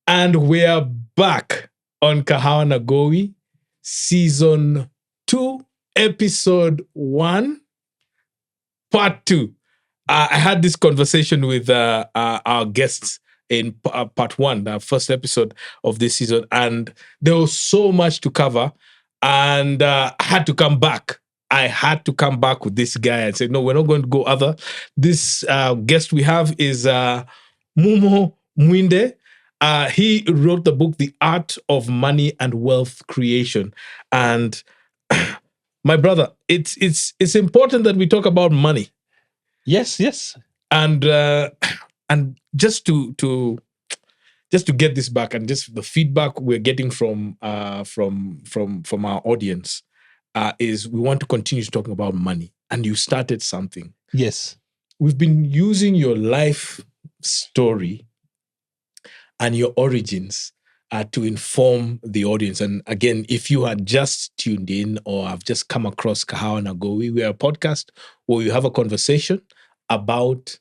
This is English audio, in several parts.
And we are back on Kahawa Nagowi, Season 2, Episode 1, Part 2. I had this conversation with our guests in Part 1, the first episode of this season, and there was so much to cover, and I had to come back. I had to come back with this guy and say, no, we're not going to go other. This guest we have is Mumo Mwinde. He wrote the book, The Art of Money and Wealth Creation. And my brother, it's important that we talk about money. Yes. And just to get this back, and just the feedback we're getting from our audience is we want to continue talking about money. And you started something. Yes. We've been using your life story and your origins to inform the audience. And again, if you had just tuned in or have just come across Kahawa Nagowi, we are a podcast where you have a conversation about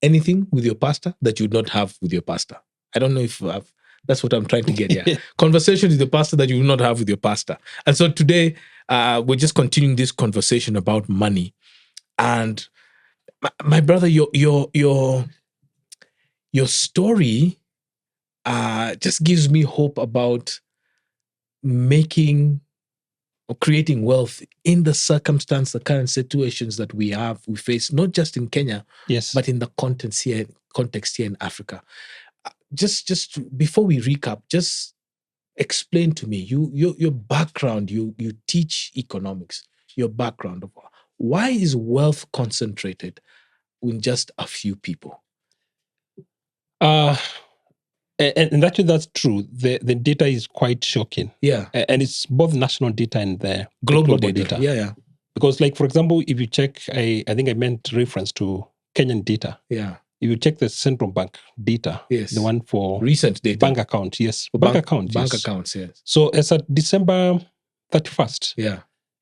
anything with your pastor that you would not have with your pastor. I don't know if that's what I'm trying to get here. Conversation with the pastor that you will not have with your pastor. And so today, we're just continuing this conversation about money. And my brother, your story just gives me hope about making or creating wealth in the current situations that we face, not just in Kenya, yes, but in the context here in Africa. Just before we recap, just explain to me your background. You teach economics. Your background of why is wealth concentrated in just a few people? And actually, that's true. The data is quite shocking. Yeah. And it's both national data and the global data. Yeah. Because, like, for example, if you check, I think I meant reference to Kenyan data. Yeah. If you check the central bank data, yes, the one for recent data, bank account, yes, bank accounts, yes. So as at December 31st, yeah,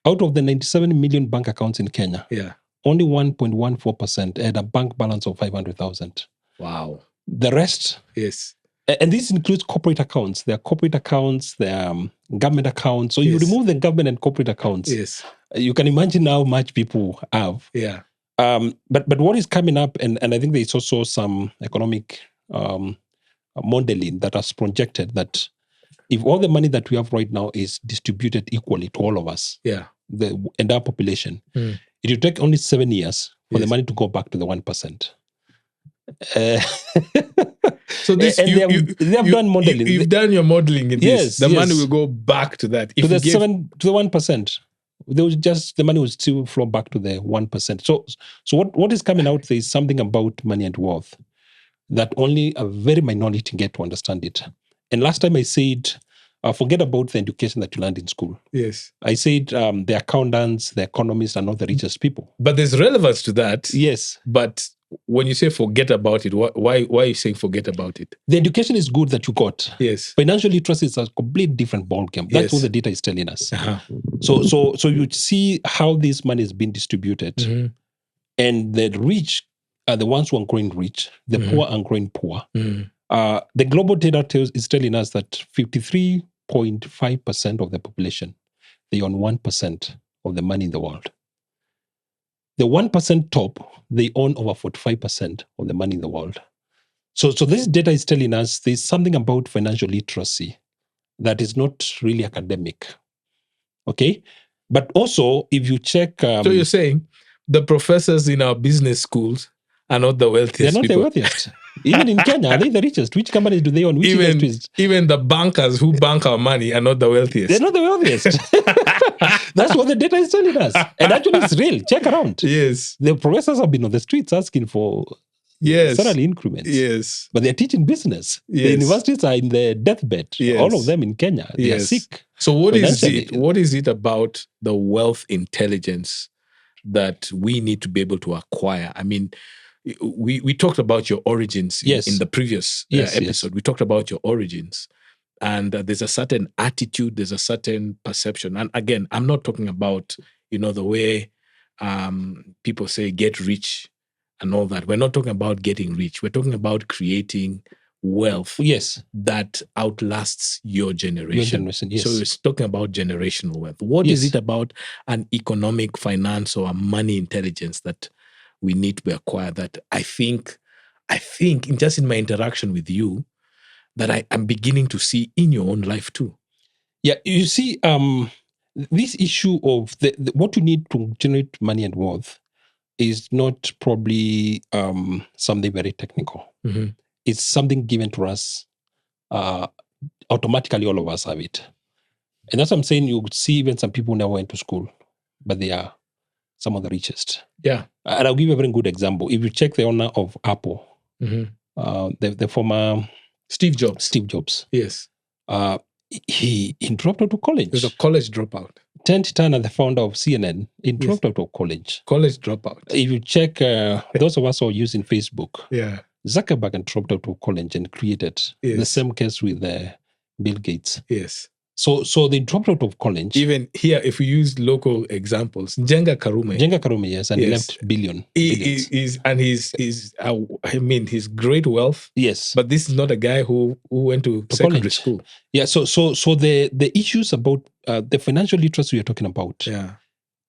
out of the 97 million bank accounts in Kenya, yeah, only 1.14% had a bank balance of 500,000. Wow. The rest, yes. And this includes corporate accounts. There are corporate accounts, there are government accounts. So you remove the government and corporate accounts. Yes. You can imagine how much people have. Yeah. But what is coming up, and I think there's also some economic modeling that has projected that if all the money that we have right now is distributed equally to all of us, the entire population, it will take only 7 years for the money to go back to the 1%. So this they have done modeling. You've done your modeling in this. The money will go back to that. If to the 1%. The money will still flow back to the 1%. So what is coming out there is something about money and wealth that only a very minority get to understand it. And last time I said, forget about the education that you learned in school. Yes. I said the accountants, the economists are not the richest people. But there's relevance to that. Yes. But when you say forget about it, why are you saying forget about it? The education is good that you got. Yes. Financial literacy is a complete different ballgame. That's what the data is telling us. Uh-huh. So you see how this money is being distributed. Mm-hmm. And the rich are the ones who are growing rich. The poor are growing poor. Mm-hmm. The global data is telling us that 53.5% of the population, they own 1% of the money in the world. The 1% top, they own over 45% of the money in the world. So this data is telling us there's something about financial literacy that is not really academic. Okay? But also, if you check... so you're saying the professors in our business schools are not the wealthiest They're not people. the wealthiest. Even in Kenya, are they the richest? Which companies do they own? Which even the bankers who bank our money are not the wealthiest. They're not the wealthiest. That's what the data is telling us. And actually, it's real. Check around. Yes. The professors have been on the streets asking for salary increments. Yes. But they're teaching business. Yes. The universities are in the deathbed. Yes. All of them in Kenya. They are sick. So what is it? What is it about the wealth intelligence that we need to be able to acquire? I mean, we talked about your origins in the previous episode. Yes. We talked about your origins. And there's a certain attitude, there's a certain perception. And again, I'm not talking about, the way people say get rich and all that. We're not talking about getting rich. We're talking about creating wealth Yes. that outlasts your generation. Your generation, yes. So it's talking about generational wealth. What is Yes. it about an economic, finance, or a money intelligence that we need to acquire that I think just in my interaction with you, that I am beginning to see in your own life too? Yeah, you see, this issue of what you need to generate money and wealth is not probably something very technical. Mm-hmm. It's something given to us automatically. All of us have it. And that's what I'm saying. You see even some people never went to school, but they are some of the richest. Yeah. And I'll give you a very good example. If you check the owner of Apple, the former Steve Jobs. Yes. He dropped out of college. He was a college dropout. Ted Turner, the founder of CNN, he dropped out of college. College dropout. If you check those of us who are using Facebook, yeah, Zuckerberg dropped out of college and created the same case with Bill Gates. Yes. So they dropped out of college. Even here, if we use local examples, Njenga Karume, yes, and he left billions. His great wealth. Yes, but this is not a guy who went to secondary school. Yeah, so the issues about the financial literacy you're talking about,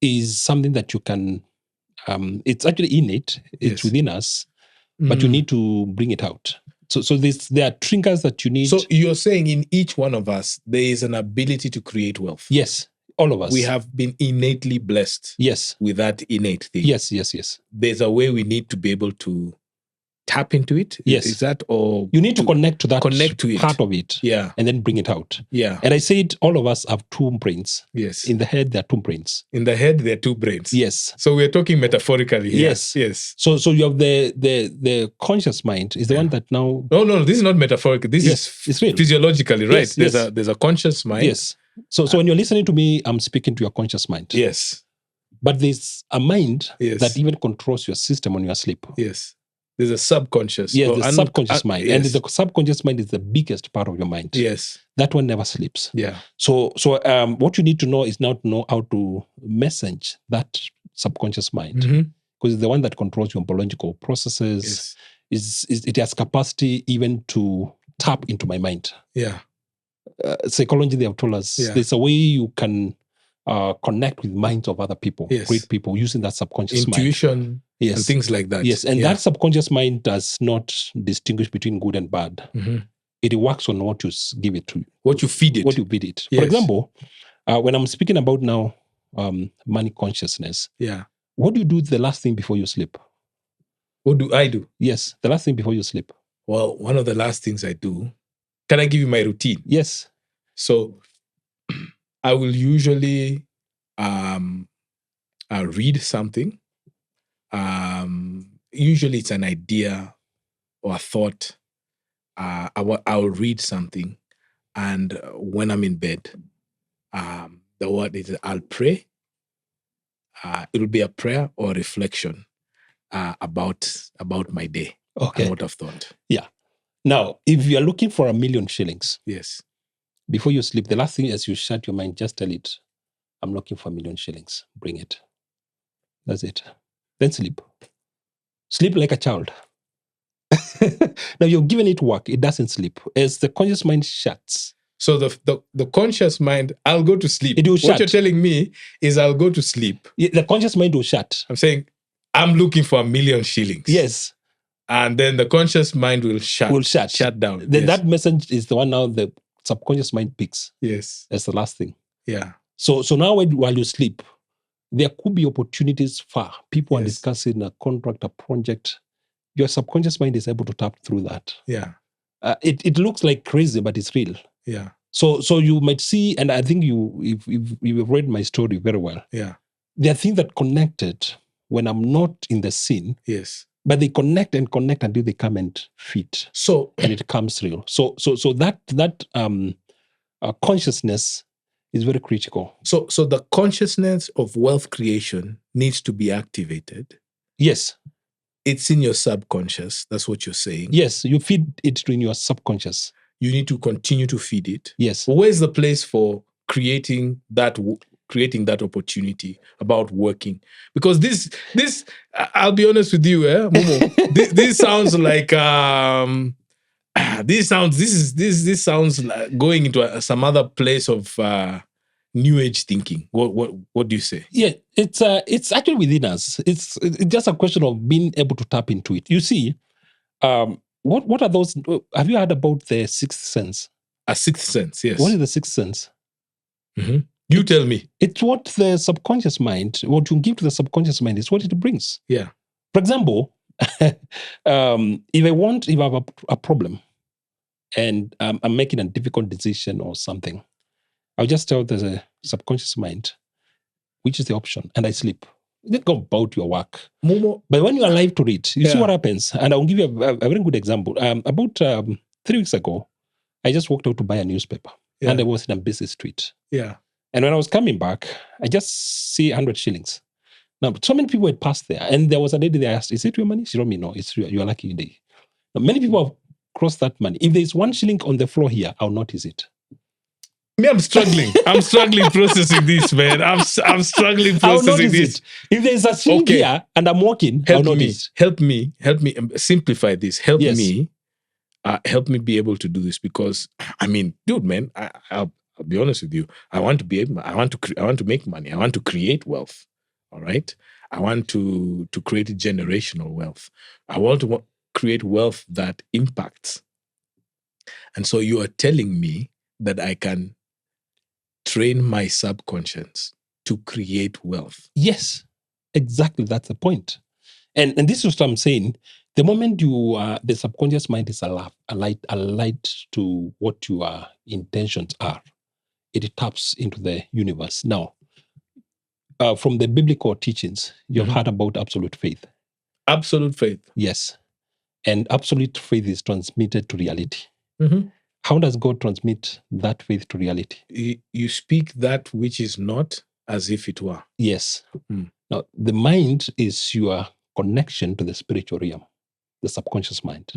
is something that you can. It's actually innate. It's within us, but you need to bring it out. So there are triggers that you need. So you're saying in each one of us, there is an ability to create wealth. Yes, all of us. We have been innately blessed. Yes. With that innate thing. Yes. There's a way we need to be able to tap into it. Yes. Is that, or you need to connect to that it. Part of it. Yeah. And then bring it out. Yeah. And I said all of us have two brains. Yes. In the head, there are two brains. In the head, there are two brains. Yes. So we're talking metaphorically here. Yes. So you have the conscious mind is the one that now. No, this is not metaphorical. This is it's real. Physiologically, right? There's a conscious mind. Yes. So when you're listening to me, I'm speaking to your conscious mind. Yes. But there's a mind that even controls your system when you are asleep. Yes. There's a subconscious. Yes, the subconscious mind. Yes. And the subconscious mind is the biggest part of your mind. Yes. That one never sleeps. Yeah. So what you need to know is now to know how to message that subconscious mind. Because it's the one that controls your biological processes. Yes. It has capacity even to tap into my mind. Yeah. Psychology, they have told us there's a way you can connect with minds of other people, great people, using that subconscious intuition, mind. And things like that. Yes, and that subconscious mind does not distinguish between good and bad. It works on what you give it to, what you feed it. What you feed it. Yes. For example, when I'm speaking about now money consciousness, what do you do the last thing before you sleep? What do I do? Yes, the last thing before you sleep. Well, one of the last things I do. Can I give you my routine? Yes. So I will usually read something. Usually it's an idea or a thought. I'll read something. And when I'm in bed, the word is I'll pray. It'll be a prayer or a reflection about my day. Okay. And what I've thought. Yeah. Now, if you are looking for $1 million shillings, yes, before you sleep, the last thing as you shut your mind, just tell it, I'm looking for $1 million shillings. Bring it. That's it. Then sleep. Sleep like a child. Now you're giving it work. It doesn't sleep. As the conscious mind shuts. So the conscious mind, I'll go to sleep. It will shut. What you're telling me is I'll go to sleep. The conscious mind will shut. I'm saying I'm looking for $1 million shillings. Yes. And then the conscious mind will shut down. Then that message is the one now the subconscious mind picks. Yes. That's the last thing. Yeah. So now while you sleep, there could be opportunities far. People are discussing a contract, a project. Your subconscious mind is able to tap through that. Yeah. It looks like crazy, but it's real. Yeah. So you might see, and I think if you've read my story very well. Yeah. There are things that connected when I'm not in the scene. Yes. But they connect until they come and fit. So and it comes real. So that consciousness is very critical. So the consciousness of wealth creation needs to be activated. Yes. It's in your subconscious. That's what you're saying. Yes, you feed it in your subconscious. You need to continue to feed it. Yes. But where's the place for creating that opportunity about working? Because this I'll be honest with you, Momo, this sounds like This sounds like going into some other place of new age thinking. What do you say? Yeah, it's actually within us. It's just a question of being able to tap into it. You see, what are those? Have you heard about the sixth sense? A sixth sense, yes. What is the sixth sense? Mm-hmm. You tell me. It's what the subconscious mind, what you give to the subconscious mind is what it brings. Yeah. For example, if I have a problem and I'm making a difficult decision or something, I'll just tell the subconscious mind, which is the option, and I sleep. You go about your work. Momo. But when you are alive to it, you see what happens. And I'll give you a very good example. About 3 weeks ago, I just walked out to buy a newspaper. Yeah. And I was in a busy street. Yeah. And when I was coming back, I just see 100 shillings. Now, so many people had passed there. And there was a lady there asked, is it your money? She told me, no, it's your lucky day. Now, many people have crossed that money. If there's 1 shilling on the floor here, I'll notice it. Me, I'm struggling. I'm struggling processing this, man. I'm struggling processing this. If there's a shilling here and I'm walking, I'll notice. Help me simplify this. Help me be able to do this, because I mean, dude, man, I'll be honest with you. I want to make money. I want to create wealth. All right. I want to create generational wealth. I want to create wealth that impacts. And so you are telling me that I can train my subconscious to create wealth. Yes, exactly. That's the point. And this is what I'm saying. The moment the subconscious mind is aligned to what your intentions are, it taps into the universe. Now, from the biblical teachings, you've heard about absolute faith. Absolute faith. Yes. And absolute faith is transmitted to reality. Mm-hmm. How does God transmit that faith to reality? You speak that which is not as if it were. Yes. Now, the mind is your connection to the spiritual realm, the subconscious mind.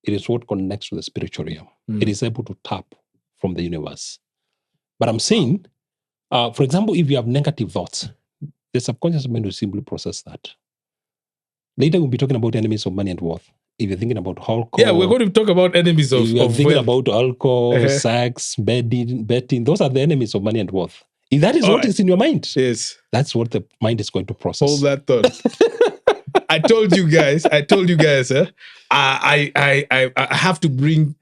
It is what connects to the spiritual realm. It is able to tap from the universe. But I'm saying, for example, if you have negative thoughts, the subconscious mind will simply process that. Later, we'll be talking about enemies of money and wealth. If you're thinking about alcohol, we're going to talk about enemies of you're thinking wealth. about alcohol, sex, betting, those are the enemies of money and wealth. If that is what is in your mind, yes, that's what the mind is going to process. Hold that thought. I told you guys, I have to bring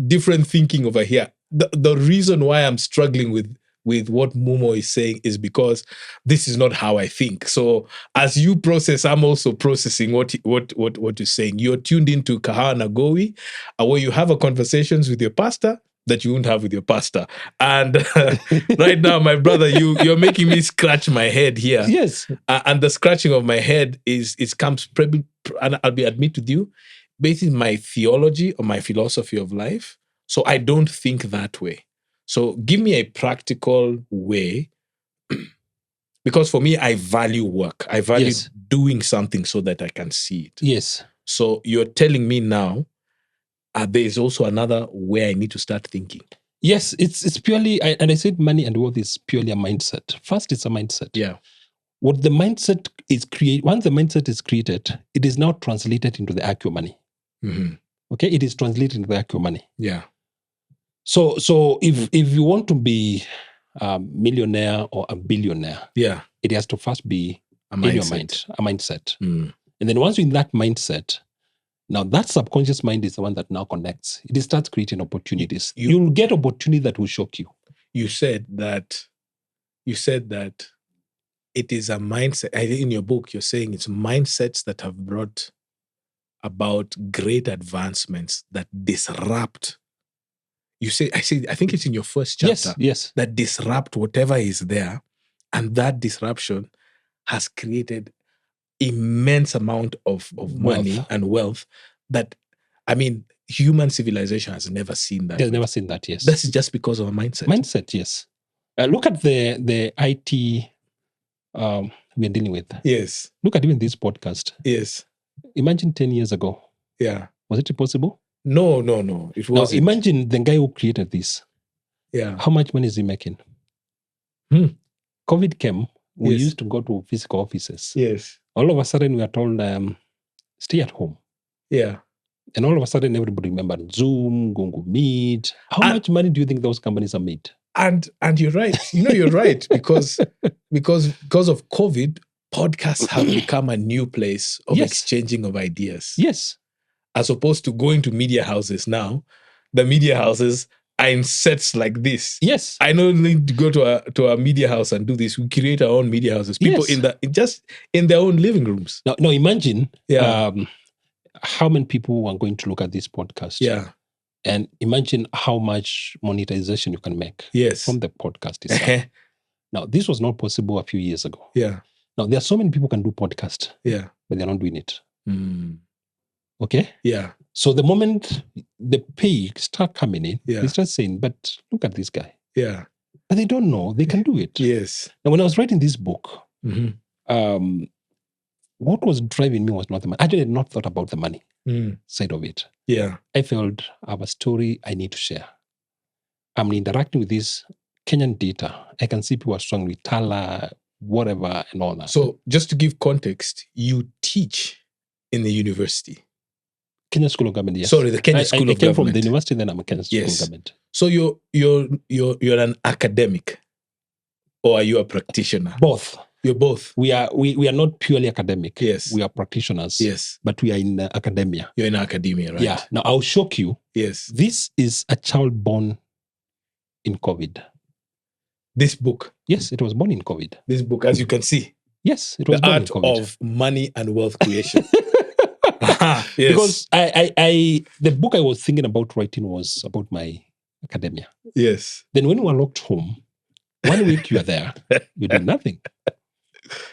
different thinking over here. The reason why I'm struggling with what Momo is saying is because this is not how I think. So as you process, I'm also processing what you're saying. You're tuned into Kahawa na Gowi, where you have a conversations with your pastor that you won't have with your pastor. And right now, my brother, you're making me scratch my head here. Yes. And the scratching of my head comes probably, and I'll be admit with you, based on my theology or my philosophy of life. So I don't think that way. So give me a practical way, because for me, I value work. I value doing something so that I can see it. Yes. So you're telling me now, there is also another way I need to start thinking. Yes, it's purely, and I said money and wealth is purely a mindset. First, it's a mindset. Yeah. What the mindset is once the mindset is created, it is now translated into the actual money. Mm-hmm. Okay, it is translated into the actual money. Yeah. So if you want to be a millionaire or a billionaire, it has to first be in your mind, a mindset. And then once you're in that mindset, now that subconscious mind is the one that now connects. It starts creating opportunities. You'll get opportunity that will shock you. You said that it is a mindset. In your book, you're saying it's mindsets that have brought about great advancements that disrupt. I think it's in your first chapter. Yes. That disrupt whatever is there. And that disruption has created immense amount of money and wealth that, I mean, human civilization has never seen that. They've never seen that, yes. That's just because of a mindset. Mindset, yes. Look at the IT we're dealing with. Yes. Look at even this podcast. Yes. Imagine 10 years ago. Yeah. Was it possible? No. It wasn't. Now, imagine the guy who created this. Yeah. How much money is he making? COVID came. We used to go to physical offices. Yes. All of a sudden, we are told, stay at home. Yeah. And all of a sudden, everybody remembered Zoom, Google Meet. How much money do you think those companies have made? And you're right. You're right because of COVID, podcasts have become a new place of exchanging of ideas. Yes. As opposed to going to media houses now, the media houses are in sets like this. Yes. I don't need to go to a media house and do this. We create our own media houses. People in their own living rooms. Now imagine how many people are going to look at this podcast. Yeah. And imagine how much monetization you can make from the podcast itself. Now, this was not possible a few years ago. Yeah. Now, there are so many people can do podcast. Yeah. But they're not doing it. Mm. Okay? Yeah. So the moment the pay start coming in, they start saying, but look at this guy. Yeah. But they don't know they can do it. Yes. Now, when I was writing this book, what was driving me was not the money. I did not thought about the money side of it. Yeah. I felt I have a story I need to share. I'm interacting with this Kenyan data. I can see people are strong with Tala, whatever, and all that. So just to give context, you teach in the university. Kenya School of Government, yes. Sorry, the Kenya School of Government. I came from the university, then I'm a Kenya School of Government. So you're an academic, or are you a practitioner? Both. You're both. We are not purely academic. Yes. We are practitioners. Yes. But we are in academia. You're in academia, right? Yeah. Now I'll shock you. Yes. This is a child born in COVID. This book? Yes, it was born in COVID. This book, as you can see. Yes, it was born in COVID. The Art of Money and Wealth Creation. Yes. Because the book I was thinking about writing was about my academia. Yes. Then when we were locked home, 1 week you are there, you do nothing.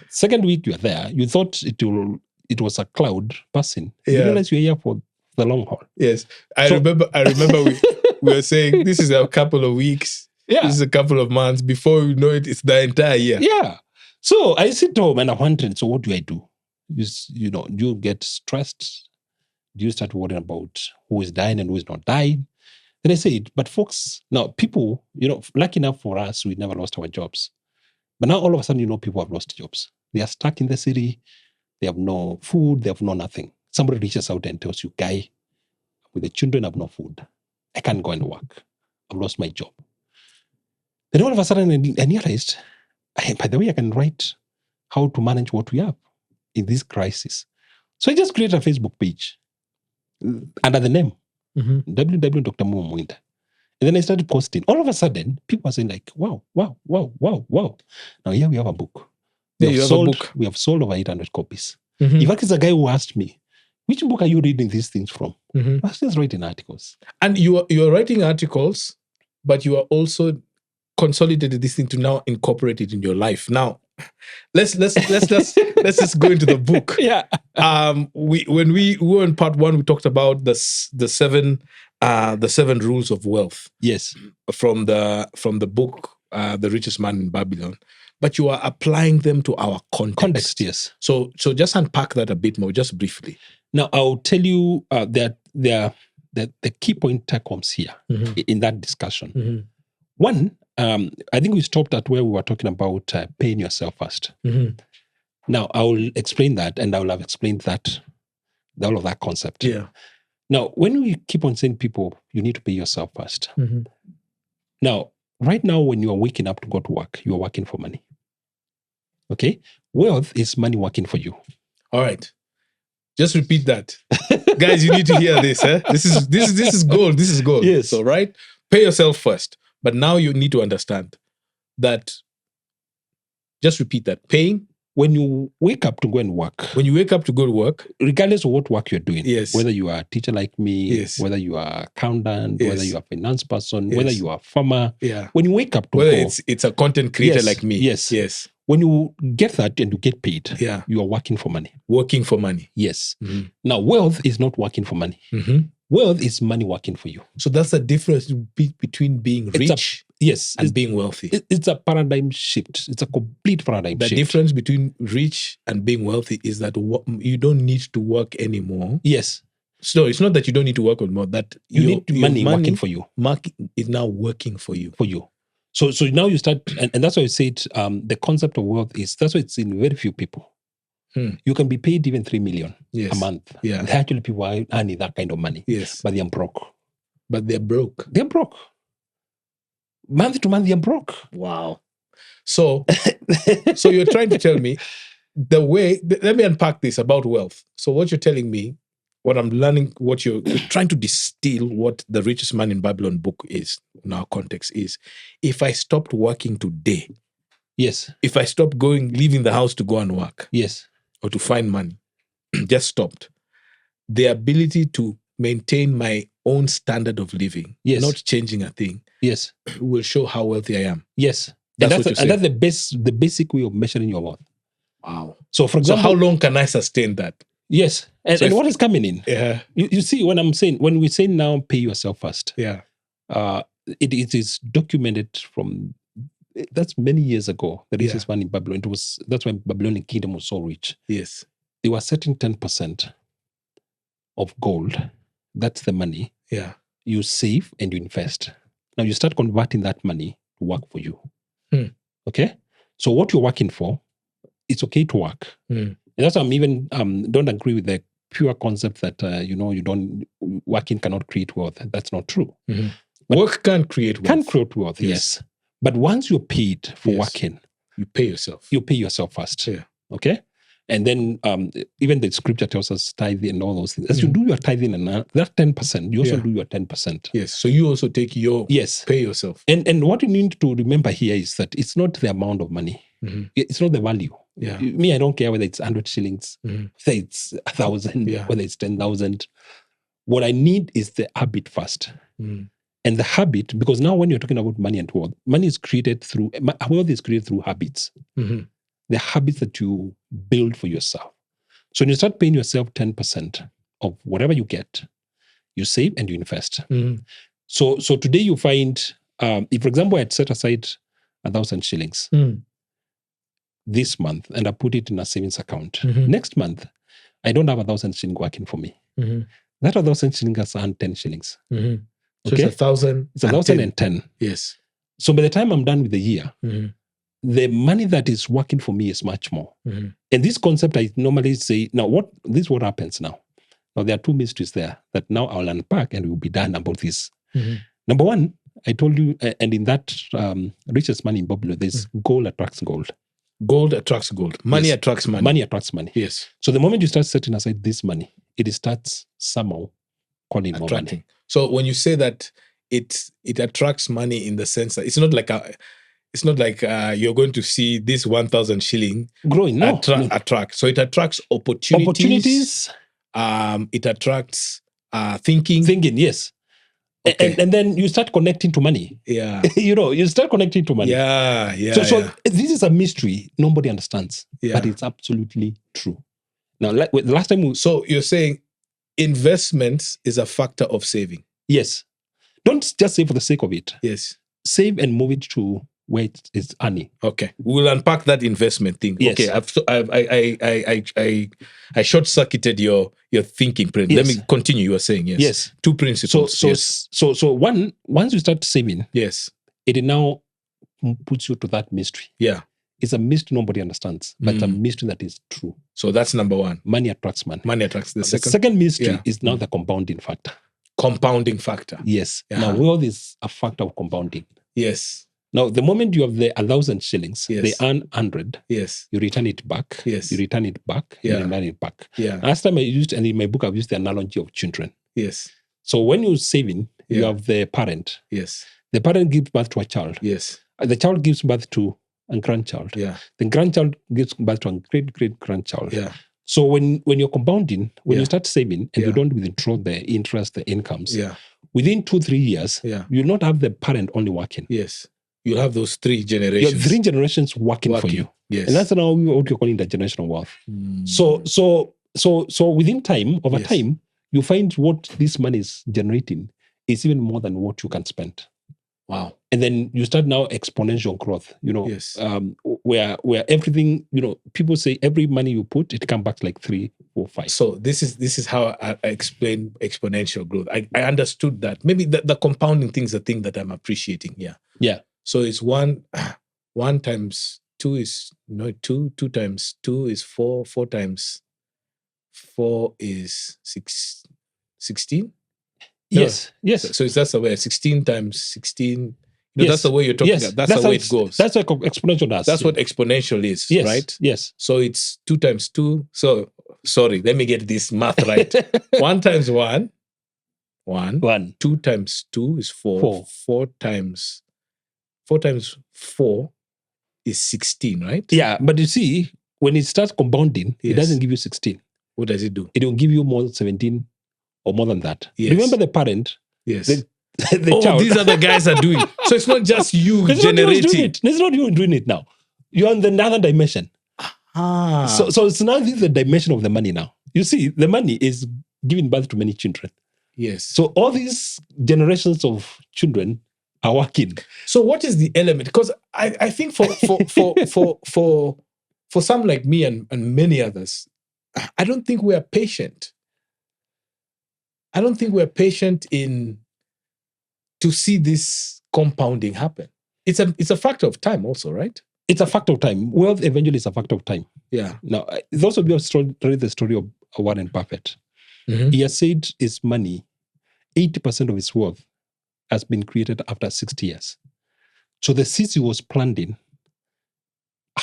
Second week you are there, you thought it was a cloud passing. You realize you're here for the long haul. Yes. I remember we were saying this is a couple of weeks. Yeah. This is a couple of months. Before you know it, it's the entire year. Yeah. So I sit home and I'm wondering, so what do I do? Do you get stressed? Do you start worrying about who is dying and who is not dying? Then I said, but folks, now people, lucky enough for us, we never lost our jobs. But now all of a sudden, people have lost jobs. They are stuck in the city. They have no food. They have no nothing. Somebody reaches out and tells you, guy, with the children, I have no food. I can't go and work. I've lost my job. Then all of a sudden, I realized, by the way, I can write how to manage what we have in this crisis. So I just created a Facebook page under the name, www.dr.muamwinda. And then I started posting. All of a sudden, people are saying like, wow. Now here we have a book. We have sold over 800 copies. In fact, it's a guy who asked me, which book are you reading these things from? I was just writing articles. And you are writing articles, but you are also consolidated this thing to now incorporate it in your life. Now, let's just go into the book. Yeah. When we were in part 1, we talked about the seven rules of wealth. Yes. From the book, The Richest Man in Babylon. But you are applying them to our context. Yes. So just unpack that a bit more, just briefly. Now, I'll tell you that the key point comes here in that discussion. One, I think we stopped at where we were talking about paying yourself first. Now, I will explain that, and I will have explained that, all of that concept. Yeah. Now, when we keep on saying people, you need to pay yourself first. Now, right now, when you are waking up to go to work, you are working for money. Okay? Wealth is money working for you. All right. Just repeat that. Guys, you need to hear this. This is gold. This is gold. Yes. So, right? Pay yourself first. But now you need to understand that, just repeat that. Paying. When you wake up to go and work. When you wake up to go to work. Regardless of what work you're doing. Yes. Whether you are a teacher like me. Yes. Whether you are accountant. Yes. Whether you are a finance person. Yes. Whether you are a farmer. Yeah. When you wake up to whether go. it's a content creator like me. Yes. When you get that and you get paid. Yeah. You are working for money. Working for money. Yes. Now, wealth is not working for money. Wealth is money working for you. So that's the difference between being rich and being wealthy. It's a paradigm shift. It's a complete paradigm shift. The difference between rich and being wealthy is that you don't need to work anymore. Yes. So it's not that you don't need to work anymore. That you need money working for you. Market is now working for you. So now you start, and that's why I said the concept of wealth is, that's why it's in very few people. You can be paid even 3 million Yes. a month. Yeah. There are actually people are earning that kind of money, Yes. but they're broke. But they're broke. They're broke. Month to month, they're broke. Wow. So you're trying to tell me let me unpack this about wealth. So what you're telling me, what I'm learning, what you're trying to distill what the richest man in Babylon book is, in our context, is if I stopped working today, Yes. if I stopped leaving the house to go and work, Yes. or to find money, just stopped, the ability to maintain my own standard of living, Yes. not changing a thing, Yes. will show how wealthy I am. Yes. That's and what you're saying. that's the basic way of measuring your wealth. Wow. So for example, how long can I sustain that? Yes. And what is coming in? Yeah. You see what I'm saying? When we say now pay yourself first, Yeah. It is documented from that's many years ago. The richest man in Babylon. That's when Babylonian kingdom was so rich. Yes. They were setting 10% of gold. That's the money. Yeah. You save and you invest. Now you start converting that money to work for you. Okay? So what you're working for, it's okay to work. And that's why I'm even don't agree with the pure concept that working cannot create wealth. That's not true. Work can't create wealth. Can create wealth, yes. But once you're paid for working, you pay yourself. You pay yourself first. Yeah. Okay? And then even the scripture tells us tithing and all those things. As you do your tithing and that 10%, you also do your 10%. Yes. So you also take your pay yourself. And what you need to remember here is that it's not the amount of money. It's not the value. Yeah. Me, I don't care whether it's 100 shillings, whether it's 1,000, whether it's 10,000. What I need is the habit first. And the habit, because now when you're talking about money and wealth, wealth is created through habits. The habits that you build for yourself. So when you start paying yourself 10% of whatever you get, you save and you invest. So today you find, if for example, I had set aside 1,000 shillings this month and I put it in a savings account. Next month, I don't have 1,000 shillings working for me. That 1,000 shillings has earned 10 shillings. So it's 1,000. It's 1,010. Yes. So by the time I'm done with the year, the money that is working for me is much more. And this concept, I normally say, now this is what happens now. Now there are two mysteries there that now I'll unpack and we'll be done about this. Number one, I told you, and in that richest man in Babylon, there's gold attracts gold. Gold attracts gold. Money attracts money. Money attracts money. Yes. So the moment you start setting aside this money, it starts somehow calling more money. So when you say that it attracts money in the sense that it's not like you're going to see this 1,000 shilling growing. No, attract. So it attracts opportunities. It attracts thinking. Thinking, yes. Okay. And then you start connecting to money. Yeah. You start connecting to money. Yeah. So this is a mystery nobody understands, but it's absolutely true. Now, the last time so you're saying investments is a factor of saving. Yes. Don't just save for the sake of it. Yes. Save and move it to where it's earning. Okay. We'll unpack that investment thing. Yes. Okay. I short-circuited your thinking. Yes. Let me continue. You were saying yes. Yes. Two principles. So one, once you start saving, yes, it now puts you to that mystery. Yeah. It's a mystery nobody understands, but it's a mystery that is true. So that's number one. Money attracts money. Money attracts the second. The second mystery is now the compounding factor. Compounding factor. Yes. Now wealth is a factor of compounding. Yes. Now the moment you have the 1,000 shillings, yes, they earn 100. Yes. You return it back. Yes. You return it back. Yeah. You return it back. Yeah. Last time I used, and in my book I've used the analogy of children. Yes. So when you're saving, you have the parent. Yes. The parent gives birth to a child. Yes. The child gives birth to a grandchild. Yeah. The grandchild gives birth to a great-great-grandchild. Yeah. So when you're compounding, when you start saving and you don't withdraw the interest, the incomes, within 2-3 years, you'll not have the parent only working. Yes. You'll have those 3 generations. You have 3 generations working for you. Yes. And that's now what you're calling intergenerational wealth. So within time, over time, you find what this money is generating is even more than what you can spend. Wow. And then you start now exponential growth, where everything, people say every money you put, it comes back like 3 or 5. So this is how I explain exponential growth. I understood that. Maybe the compounding thing is the thing that I'm appreciating here. Yeah. So it's 1 times 2 is no 2. 2 times 2 is 4. 4 times 4 is 16. No. Yes, yes. So it's that's the way 16 times 16. That's Yes. the way you're talking Yes. about. That's the way it goes. That's what exponential does. That's what exponential is, Yes. right? Yes. So it's 2 times 2. So sorry, let me get this math right. 1 times 1. 1. 2 times 2 is 4. 4 times 4 is 16, right? Yeah, but you see, when it starts compounding, it Yes. doesn't give you 16. What does it do? It will give you more than 17 or more than that. Yes. Remember the parent, Yes. the child. These are the guys are doing. So it's not just you It's not you who's doing generating. it. It's not you doing it now. You're on another dimension. So it's now this is the dimension of the money now. You see, the money is giving birth to many children. Yes. So all these generations of children are working. So what is the element? Because I think for some like me and many others, I don't think we are patient. I don't think we're patient to see this compounding happen. It's a factor of time also, right? It's a factor of time. Wealth eventually is a factor of time. Yeah. Now, those of you who have read the story of Warren Buffett, he has said his money, 80% of his wealth has been created after 60 years. So the seeds he was planting,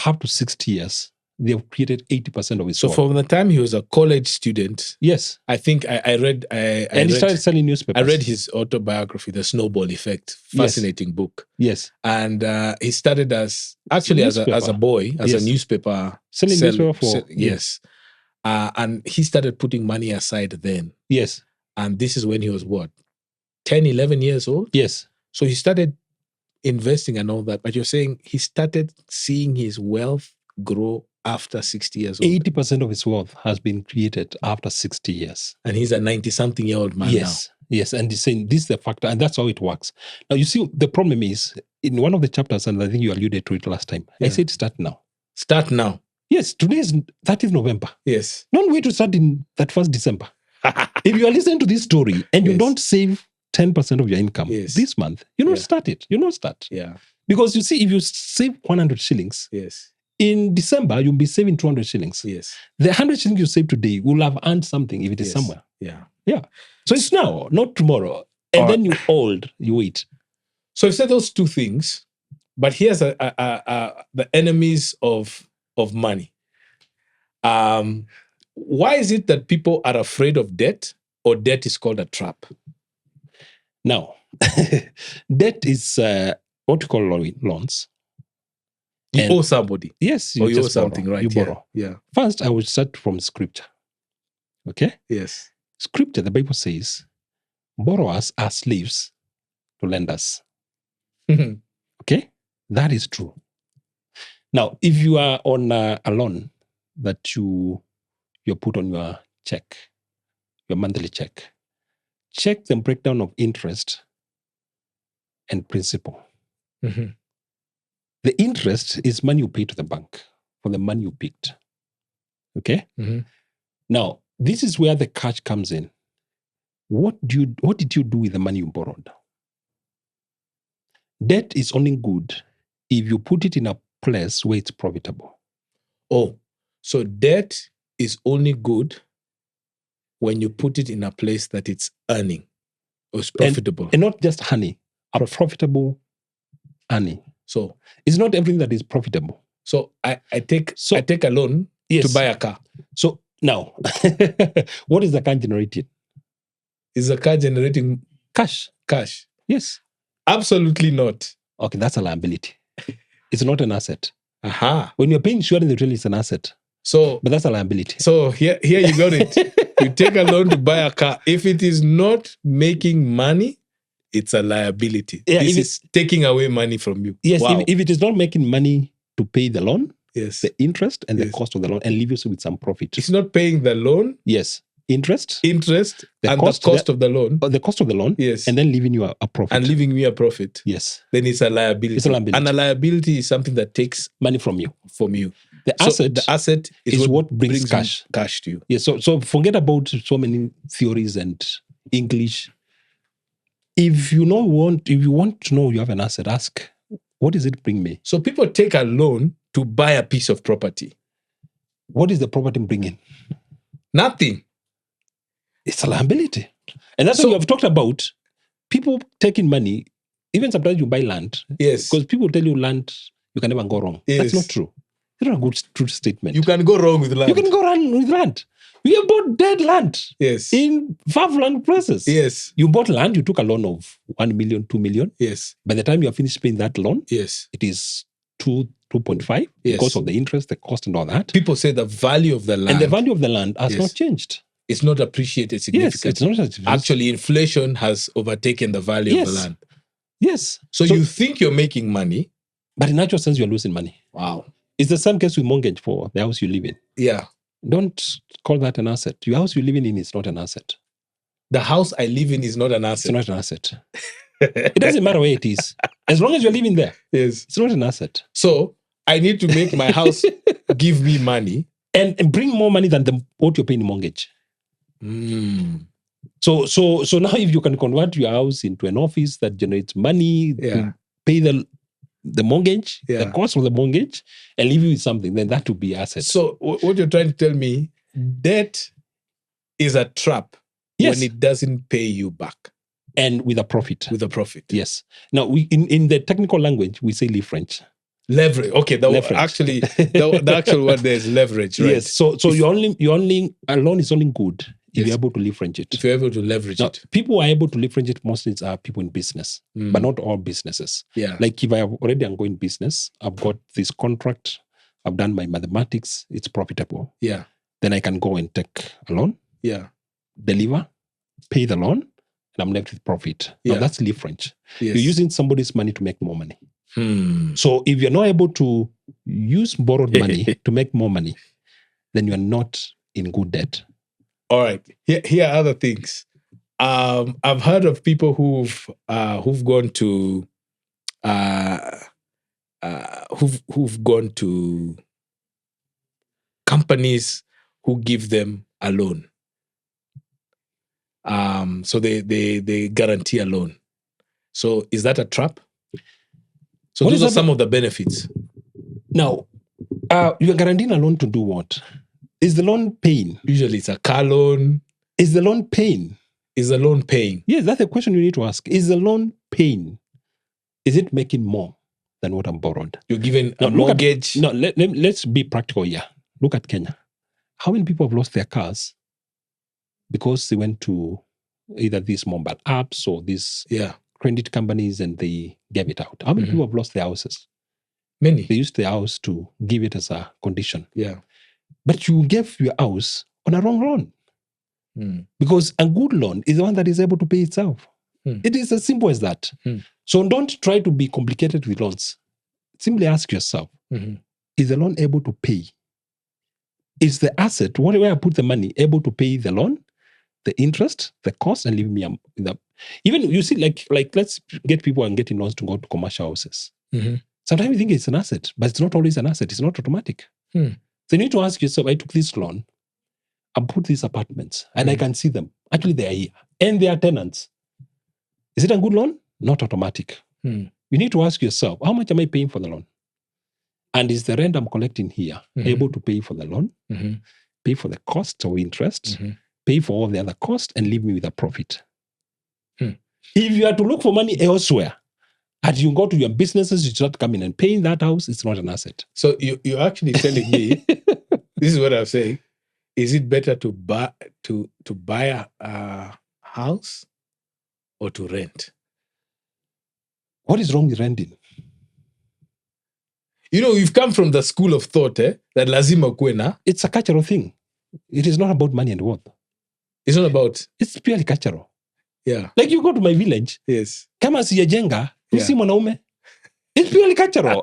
up to 60 years, they have created 80% of his wealth. So from the time he was a college student, yes, I think I read. And he started selling newspapers. I read his autobiography, The Snowball Effect. Fascinating book. Yes. And he started as a boy, as a newspaper. Selling newspaper for... Yes. And he started putting money aside then. Yes. And this is when he was what? 10, 11 years old? Yes. So he started investing and all that. But you're saying he started seeing his wealth grow after 60 years old. 80% of his wealth has been created after 60 years. And he's a 90-something-year-old man now. Yes. And he's saying this is the factor, and that's how it works. Now, you see, the problem is, in one of the chapters, and I think you alluded to it last time, I said start now. Start now. Yes, today is 30th November. Yes. Don't wait to start in that 1st December. If you are listening to this story and you don't save 10% of your income this month, you don't start it. You don't start. Yeah. Because you see, if you save 100 shillings, in December, you'll be saving 200 shillings. Yes. The 100 shillings you save today will have earned something if it is somewhere. Yeah. Yeah. So it's now, not tomorrow. And then you're old, you wait. So you said those two things, but here's the enemies of money. Why is it that people are afraid of debt, or debt is called a trap? Now, debt is what we call loans. You owe somebody. Yes. You owe something, right? You borrow. Yeah. First, I would start from scripture. Okay? Yes. Scripture, the Bible says, borrowers are slaves to lenders. Okay? That is true. Now, if you are on a loan that you put on your check, your monthly check, check the breakdown of interest and principal. The interest is money you pay to the bank for the money you picked. Okay? Now, this is where the catch comes in. What did you do with the money you borrowed? Debt is only good if you put it in a place where it's profitable. Oh, so debt is only good when you put it in a place that it's earning or it's profitable. And not just honey, a profitable earning. So it's not everything that is profitable. So I take a loan to buy a car. So now, what is the car generating? Is the car generating cash? Cash. Yes. Absolutely not. Okay, that's a liability. It's not an asset. Aha. When you're paying insurance, it really is an asset. So, but that's a liability. So here you got it. You take a loan to buy a car. If it is not making money, it's a liability. Yeah, this is taking away money from you. Yes, wow. if it is not making money to pay the loan, yes, the interest and the cost of the loan, and leave you with some profit. It's not paying the loan. Yes. Interest and the cost of the loan. The cost of the loan. Yes. And then leaving you a profit. And leaving me a profit. Yes. Then it's a liability. It's a liability. And a liability is something that takes money from you. The asset is what brings cash to you. Yes. So forget about so many theories and English. If you want to know you have an asset, ask, what does it bring me? So people take a loan to buy a piece of property? What is the property bringing? Nothing. It's a liability. And that's what you have talked about. People taking money, even sometimes you buy land. Yes. Because people tell you land, you can never go wrong. Yes. That's not true. It's not a good true statement. You can go wrong with land. You can go wrong with land. We have bought dead land. Yes. In far-flung places. Yes. You bought land, you took a loan of 1 million, 2 million. Yes. By the time you have finished paying that loan, Yes. it is 2.5 Yes. because of the interest, the cost, and all that. People say the value of the land. And the value of the land has Yes. not changed. It's not appreciated significantly. Yes, it's not. Actually, inflation has overtaken the value of the land. Yes. So you think you're making money. But in actual sense, you're losing money. Wow. It's the same case with mortgage for the house you live in. Yeah. Don't call that an asset. Your house you live in is not an asset. The house I live in is not an asset. It's not an asset. It doesn't matter where it is. As long as you're living there, Yes. it's not an asset. So I need to make my house give me money. And bring more money than what you're paying in mortgage. So now if you can convert your house into an office that generates money to pay the mortgage, the cost of the mortgage, and leave you with something, then that would be asset. So what you're trying to tell me, debt is a trap when it doesn't pay you back. And with a profit. With a profit. Yes. Now, we in the technical language, we say leverage. Leverage. Okay, Leverage. Actually, the actual word there is leverage, right? Yes. So you only a loan is only good if you're able to leverage it. If you're able to leverage it. People who are able to leverage it mostly are people in business, but not all businesses. Yeah. Like if I have already ongoing business, I've got this contract, I've done my mathematics, it's profitable. Yeah. Then I can go and take a loan. Yeah. Deliver, pay the loan, and I'm left with profit. Yeah. Now that's leverage. Yes. You're using somebody's money to make more money. So if you're not able to use borrowed money to make more money, then you're not in good debt. All right. Here are other things. I've heard of people who've gone to who've gone to companies who give them a loan. So they guarantee a loan. So is that a trap? So those are some of the benefits. Now, you are guaranteeing a loan to do what? Is the loan paying? Usually it's a car loan. Is the loan paying? Is the loan paying? Yes, that's the question you need to ask. Is the loan paying? Is it making more than what I'm borrowed? You're given a mortgage. Let's be practical here. Look at Kenya. How many people have lost their cars because they went to either these mobile apps or these credit companies and they gave it out? How many people have lost their houses? Many. They used their house to give it as a condition. Yeah. But you gave your house on a wrong loan. Because a good loan is the one that is able to pay itself. It is as simple as that. So don't try to be complicated with loans. Simply ask yourself, is the loan able to pay? Is the asset, where I put the money, able to pay the loan, the interest, the cost, and leave me with that? Even, you see, like let's get people and getting loans to go to commercial houses. Sometimes you think it's an asset, but it's not always an asset. It's not automatic. So you need to ask yourself, I took this loan, I put these apartments, and I can see them. Actually, they are here. And they are tenants. Is it a good loan? Not automatic. You need to ask yourself, how much am I paying for the loan? And is the rent I'm collecting here able to pay for the loan, pay for the cost or interest, pay for all the other costs, and leave me with a profit? If you are to look for money elsewhere, and you go to your businesses, you start coming and paying that house, it's not an asset. So you're actually telling me, this is what I'm saying, is it better to buy a house or to rent? What is wrong with renting? You know, we've come from the school of thought that lazima kuwe. It's a cultural thing. It is not about money and wealth. It's not about. It's purely cultural. Yeah. Like you go to my village. Yes. Kama sijajenga, si mwanaume. It's purely cultural.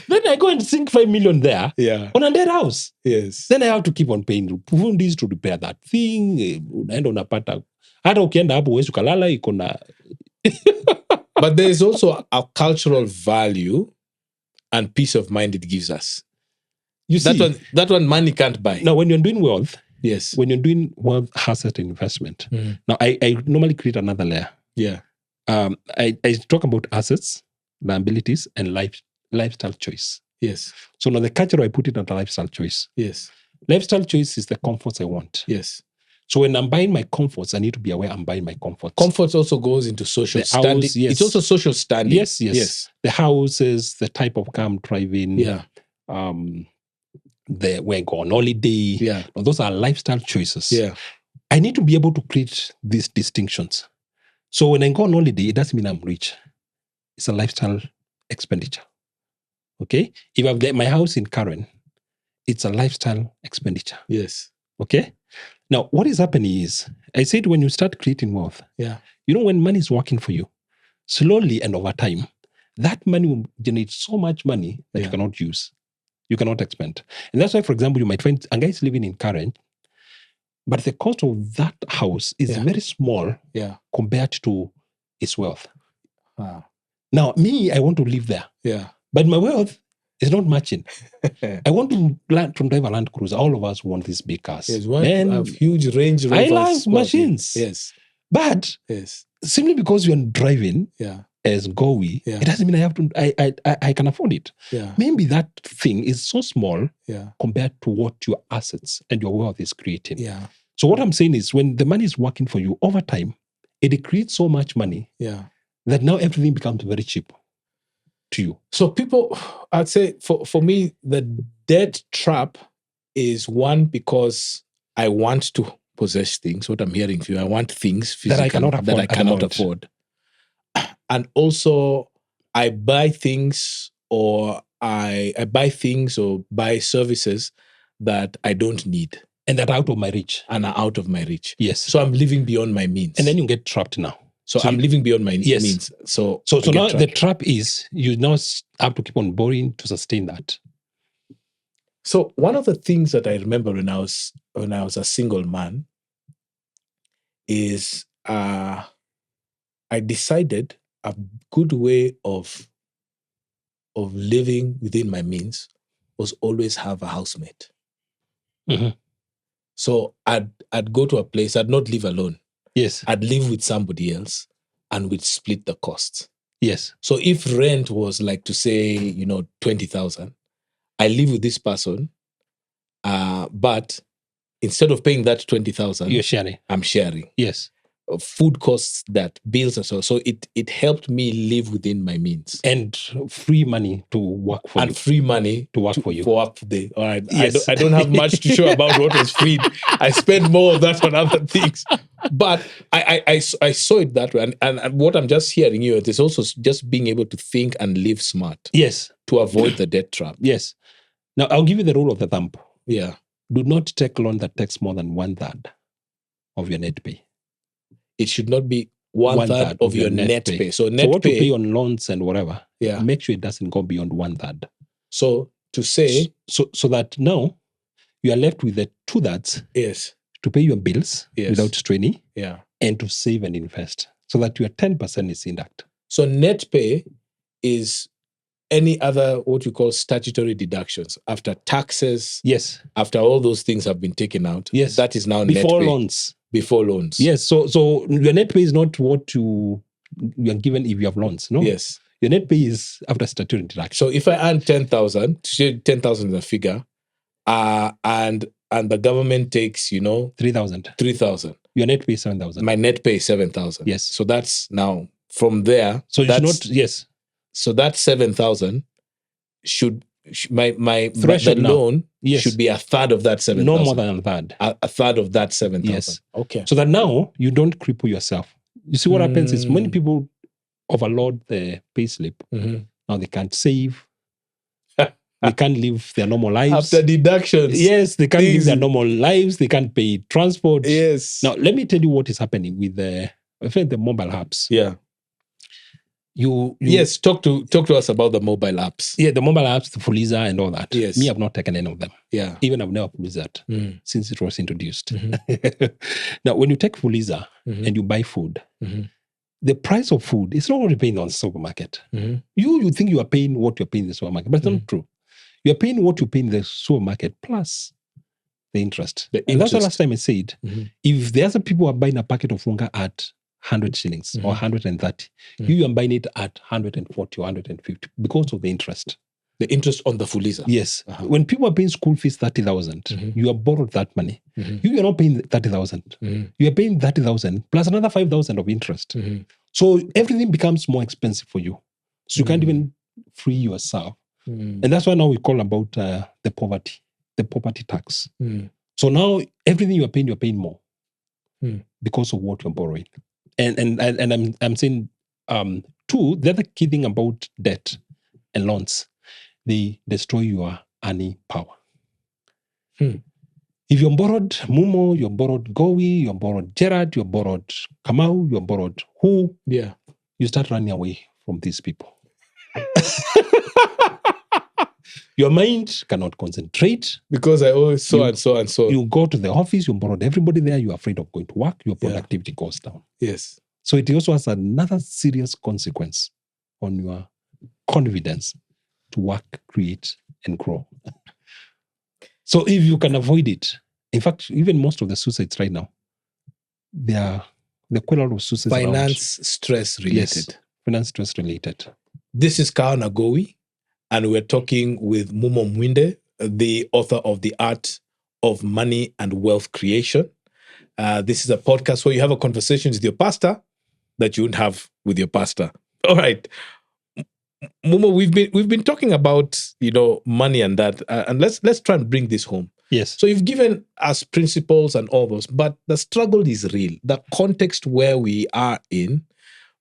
Then I go and sink 5 million there on a dead house. Yes. Then I have to keep on paying fundis to repair that thing. Unaenda unapata. Hata ukienda hapo huwezi ukalala iko na. But there is also a cultural value and peace of mind it gives us. You see, that one money can't buy. Now, when you're doing wealth, yes. When you're doing wealth asset investment, now I normally create another layer. Yeah. I talk about assets, liabilities, and life lifestyle choice. Yes. So now the culture I put it under lifestyle choice. Yes. Lifestyle choice is the comforts I want. Yes. So when I'm buying my comforts, I need to be aware I'm buying my comforts. Comfort also goes into social The standing. house, yes. It's also social standing. Yes. The houses, the type of car I'm driving. Yeah. We're going on holiday. Yeah. Now, those are lifestyle choices. Yeah. I need to be able to create these distinctions. So when I go on holiday, it doesn't mean I'm rich. It's a lifestyle expenditure. Okay? If I've my house in Karen, it's a lifestyle expenditure. Yes. Okay? Now, what is happening is, I said when you start creating wealth, Yeah. you know, when money is working for you, slowly and over time, that money will generate so much money that you cannot use. You cannot expend. And that's why, for example, you might find a guy is living in Karen, but the cost of that house is very small compared to his wealth. Now, me, I want to live there. Yeah. But my wealth is not matching. I want to drive a Land Cruiser. All of us want these big cars. Yes, one have huge Range Rovers. I love machines. Yes. But simply because you're driving as GOWI, it doesn't mean I have to. I can afford it. Yeah. Maybe that thing is so small compared to what your assets and your wealth is creating. Yeah. So what I'm saying is, when the money is working for you over time, it creates so much money that now everything becomes very cheap to you. So people, I'd say for me, the debt trap is one, because I want to possess things. What I'm hearing from you, I want things that I cannot afford. And also I buy things or buy services that I don't need. And that are out of my reach. Yes. So I'm living beyond my means. And then you get trapped now. So I'm living beyond my means. So now the trap is you now have to keep on borrowing to sustain that. So one of the things that I remember when I was a single man is I decided a good way of living within my means was always have a housemate. Mm-hmm. So I'd go to a place, I'd not live alone. Yes. I'd live with somebody else and we'd split the costs. Yes. So if rent was like, to say, 20,000, I live with this person, but instead of paying that 20,000, you're sharing. I'm sharing. Yes. Food costs, that bills and so it helped me live within my means. And free money to work for you. And free money to work for you. For up the, all right. Yes. I don't have much to show about what was free. I spend more of that on other things. But I saw it that way. And what I'm just hearing you is also just being able to think and live smart. Yes. To avoid the debt trap. Yes. Now, I'll give you the rule of the thumb. Yeah. Do not take loan that takes more than 1/3 of your net pay. It should not be 1/3 of your net pay. So what you pay on loans and whatever, yeah, make sure it doesn't go beyond 1/3. So to say, so that now you are left with the 2/3. Yes. To pay your bills without straining. Yeah. And to save and invest, so that your 10% is intact. So net pay is any other what you call statutory deductions after taxes. Yes. After all those things have been taken out. Yes. That is now before net pay. Loans. Before loans. Yes. So your net pay is not what you are given if you have loans. No. Yes. Your net pay is after statutory deduction. So if I earn 10,000, 10,000 is a figure, and the government takes 3,000. 3,000. Your net pay is 7,000. My net pay is 7,000. Yes. So that's now from there. So you should not. Yes. So that 7,000 should my threshold the loan should be 1/3 of that 7,000. No more than 1/3. A third of that 7,000. Yes. Okay. So that now you don't cripple yourself. You see what happens is many people overload the pay slip. Mm-hmm. Now they can't save. They can't live their normal lives. After deductions. Yes, they can't live their normal lives. They can't pay transport. Yes. Now, let me tell you what is happening with the mobile apps. Yeah. You yes, talk to us about the mobile apps. Yeah, the mobile apps, the Fuliza and all that. Yes. Me, I've not taken any of them. Yeah. Even I've never used that since it was introduced. Mm-hmm. Now, when you take Fuliza and you buy food, the price of food is not what you're paying on the supermarket. Mm-hmm. You think you are paying what you're paying in the supermarket, but it's not true. You're paying what you pay in the supermarket plus the interest. And that's the last time I said, if the other people are buying a packet of Wonga at 100 shillings or Mhm. 130. Mhm. You are buying it at 140 or 150 because of the interest. The interest on the Fuliza. Yes. Uh-huh. When people are paying school fees 30,000, Mhm. you have borrowed that money. Mhm. You are not paying 30,000. Mhm. You are paying 30,000 plus another 5,000 of interest. Mhm. So everything becomes more expensive for you. So you can't Mm. even free yourself. Mm. And that's why now we call about the poverty tax. Mm. So now everything you're paying more Mm. because of what you're borrowing. And I'm saying two, the other key thing about debt and loans, they destroy your earning power. If you're borrowed Mumo, you're borrowed Gowi, you're borrowed Gerard, you're borrowed Kamau, you're borrowed who, Yeah. you start running away from these people. Your mind cannot concentrate. Because I owe so and so and so. You go to the office, you borrowed everybody there, you're afraid of going to work, your productivity goes down. Yes. So it also has another serious consequence on your confidence to work, create, and grow. So if you can avoid it, in fact, even most of the suicides right now, they're quite a lot of suicides Finance stress related. Yes, finance stress related. This is Kaona Gowi, and we're talking with Mumo Mwinde, the author of The Art of Money and Wealth Creation. This is a podcast where you have a conversation with your pastor that you wouldn't have with your pastor. All right. Mumo, we've been talking about money and that, and let's try and bring this home. Yes. So you've given us principles and all those, but the struggle is real. The context where we are in,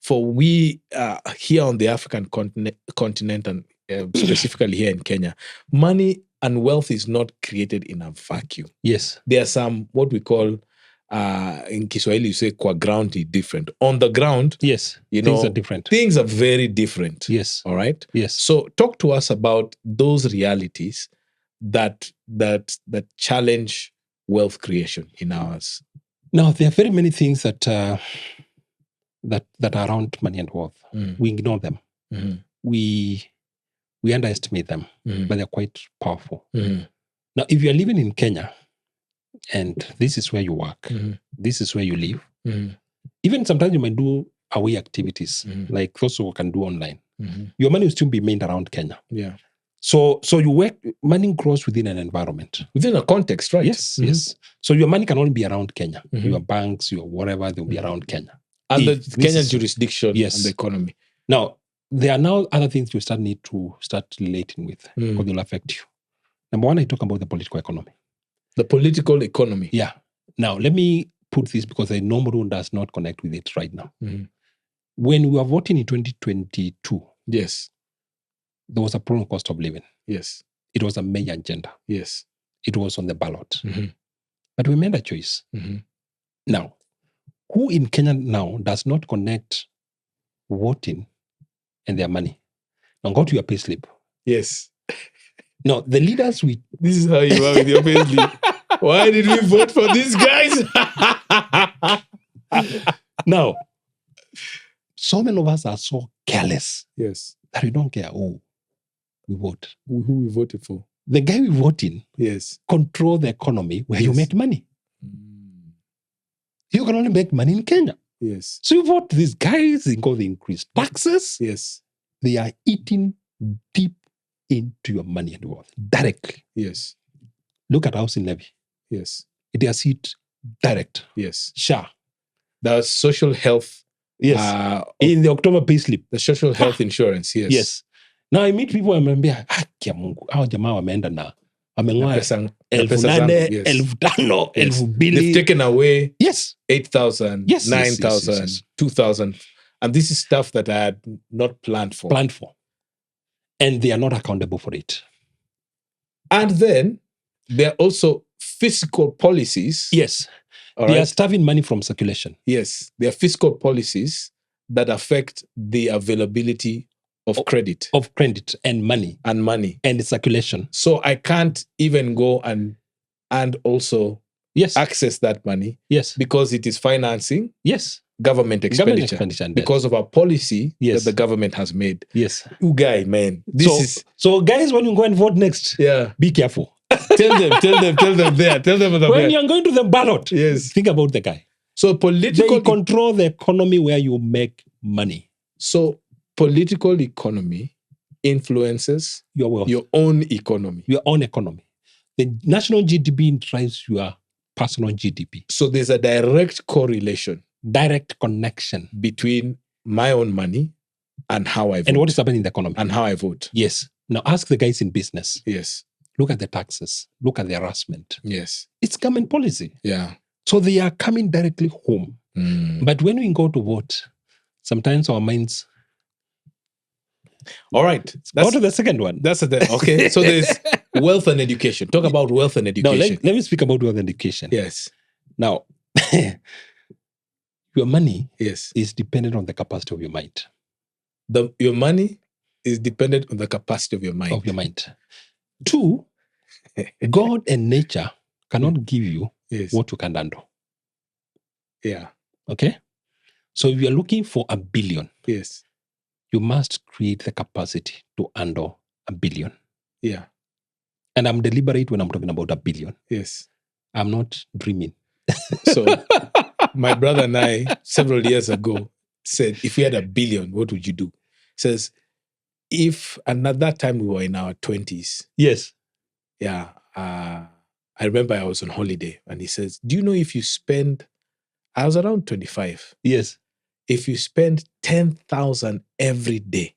for we here on the African continent and specifically here in Kenya, money and wealth is not created in a vacuum. Yes. There are some what we call in Kiswahili you say kwa ground different. On the ground, yes, things are different. Things are very different. Yes. All right. Yes. So talk to us about those realities that challenge wealth creation in ours. Now there are very many things that that are around money and wealth. We ignore them. Mm-hmm. We underestimate them, but they're quite powerful. Mm-hmm. Now, if you are living in Kenya and this is where you work, this is where you live, even sometimes you might do away activities like those who can do online. Your money will still be made around Kenya. Yeah. So you work, money grows within an environment. Within a context, right? Yes, yes. So your money can only be around Kenya. Your banks, your whatever, they'll be around Kenya. And the Kenyan jurisdiction and the economy. Now, there are now other things you need to start relating with because they'll affect you. Number one, I talk about the political economy. The political economy. Yeah. Now, let me put this because I normally does not connect with it right now. When we were voting in 2022, yes, there was a problem of cost of living. Yes. It was a major agenda. Yes. It was on the ballot. But we made a choice. Now, who in Kenya now does not connect voting and their money? Now go to your payslip. Yes. Now, the leaders This is how you are with your payslip. Why did we vote for these guys? Now, so many of us are so careless. Yes. That we don't care who we vote. Who we voted for. The guy we vote in control the economy where you make money. You can only make money in Kenya. Yes. So you vote these guys, they increase taxes. Yes. They are eating deep into your money and wealth directly. Yes. Look at housing levy. Yes. It has hit direct. Yes. SHA. The social health. Yes. In the October payslip. The social health insurance. Yes. Yes. Now I meet people wamembia, haki ya Mungu, hao jamaa wameenda na wameng'oa 8,800, 5,000, 2,000. They've taken away 8,000, 9,000, 2,000. And this is stuff that I had not planned for. And they are not accountable for it. And then there are also fiscal policies. Yes. They are starving money from circulation. Yes. There are fiscal policies that affect the availability of credit. Of credit and money. And circulation. So I can't even go and also access that money. Yes. Because it is financing. Yes. Government expenditure because of our policy that the government has made. Yes. You guy, man. So guys, when you go and vote next, be careful. Tell them there. Tell them when you're going to the ballot, think about the guy. So They control the economy where you make money. So political economy influences Your wealth. your own economy. Your own economy. The national GDP drives your personal GDP. So there's a direct correlation. Direct connection. Between my own money and how I vote. And what is happening in the economy. And how I vote. Yes. Now ask the guys in business. Yes. Look at the taxes. Look at the harassment. Yes. It's government policy. Yeah. So they are coming directly home. But when we go to vote, sometimes our minds... All right. Go to the second one. Okay. So there's wealth and education. Talk about wealth and education. Now, let me speak about wealth and education. Yes. Now, your money is dependent on the capacity of your mind. Your money is dependent on the capacity of your mind. 2, God and nature cannot give you what you can handle. Yeah. Okay? So if you are looking for $1 billion, yes, you must create the capacity to handle $1 billion. Yeah. And I'm deliberate when I'm talking about $1 billion. Yes. I'm not dreaming. So my brother and I, several years ago, said, if we had $1 billion, what would you do? Says, and at that time we were in our 20s. Yes. Yeah. I remember I was on holiday and he says, do you know if you spend, I was around 25. Yes. If you spend 10,000 every day,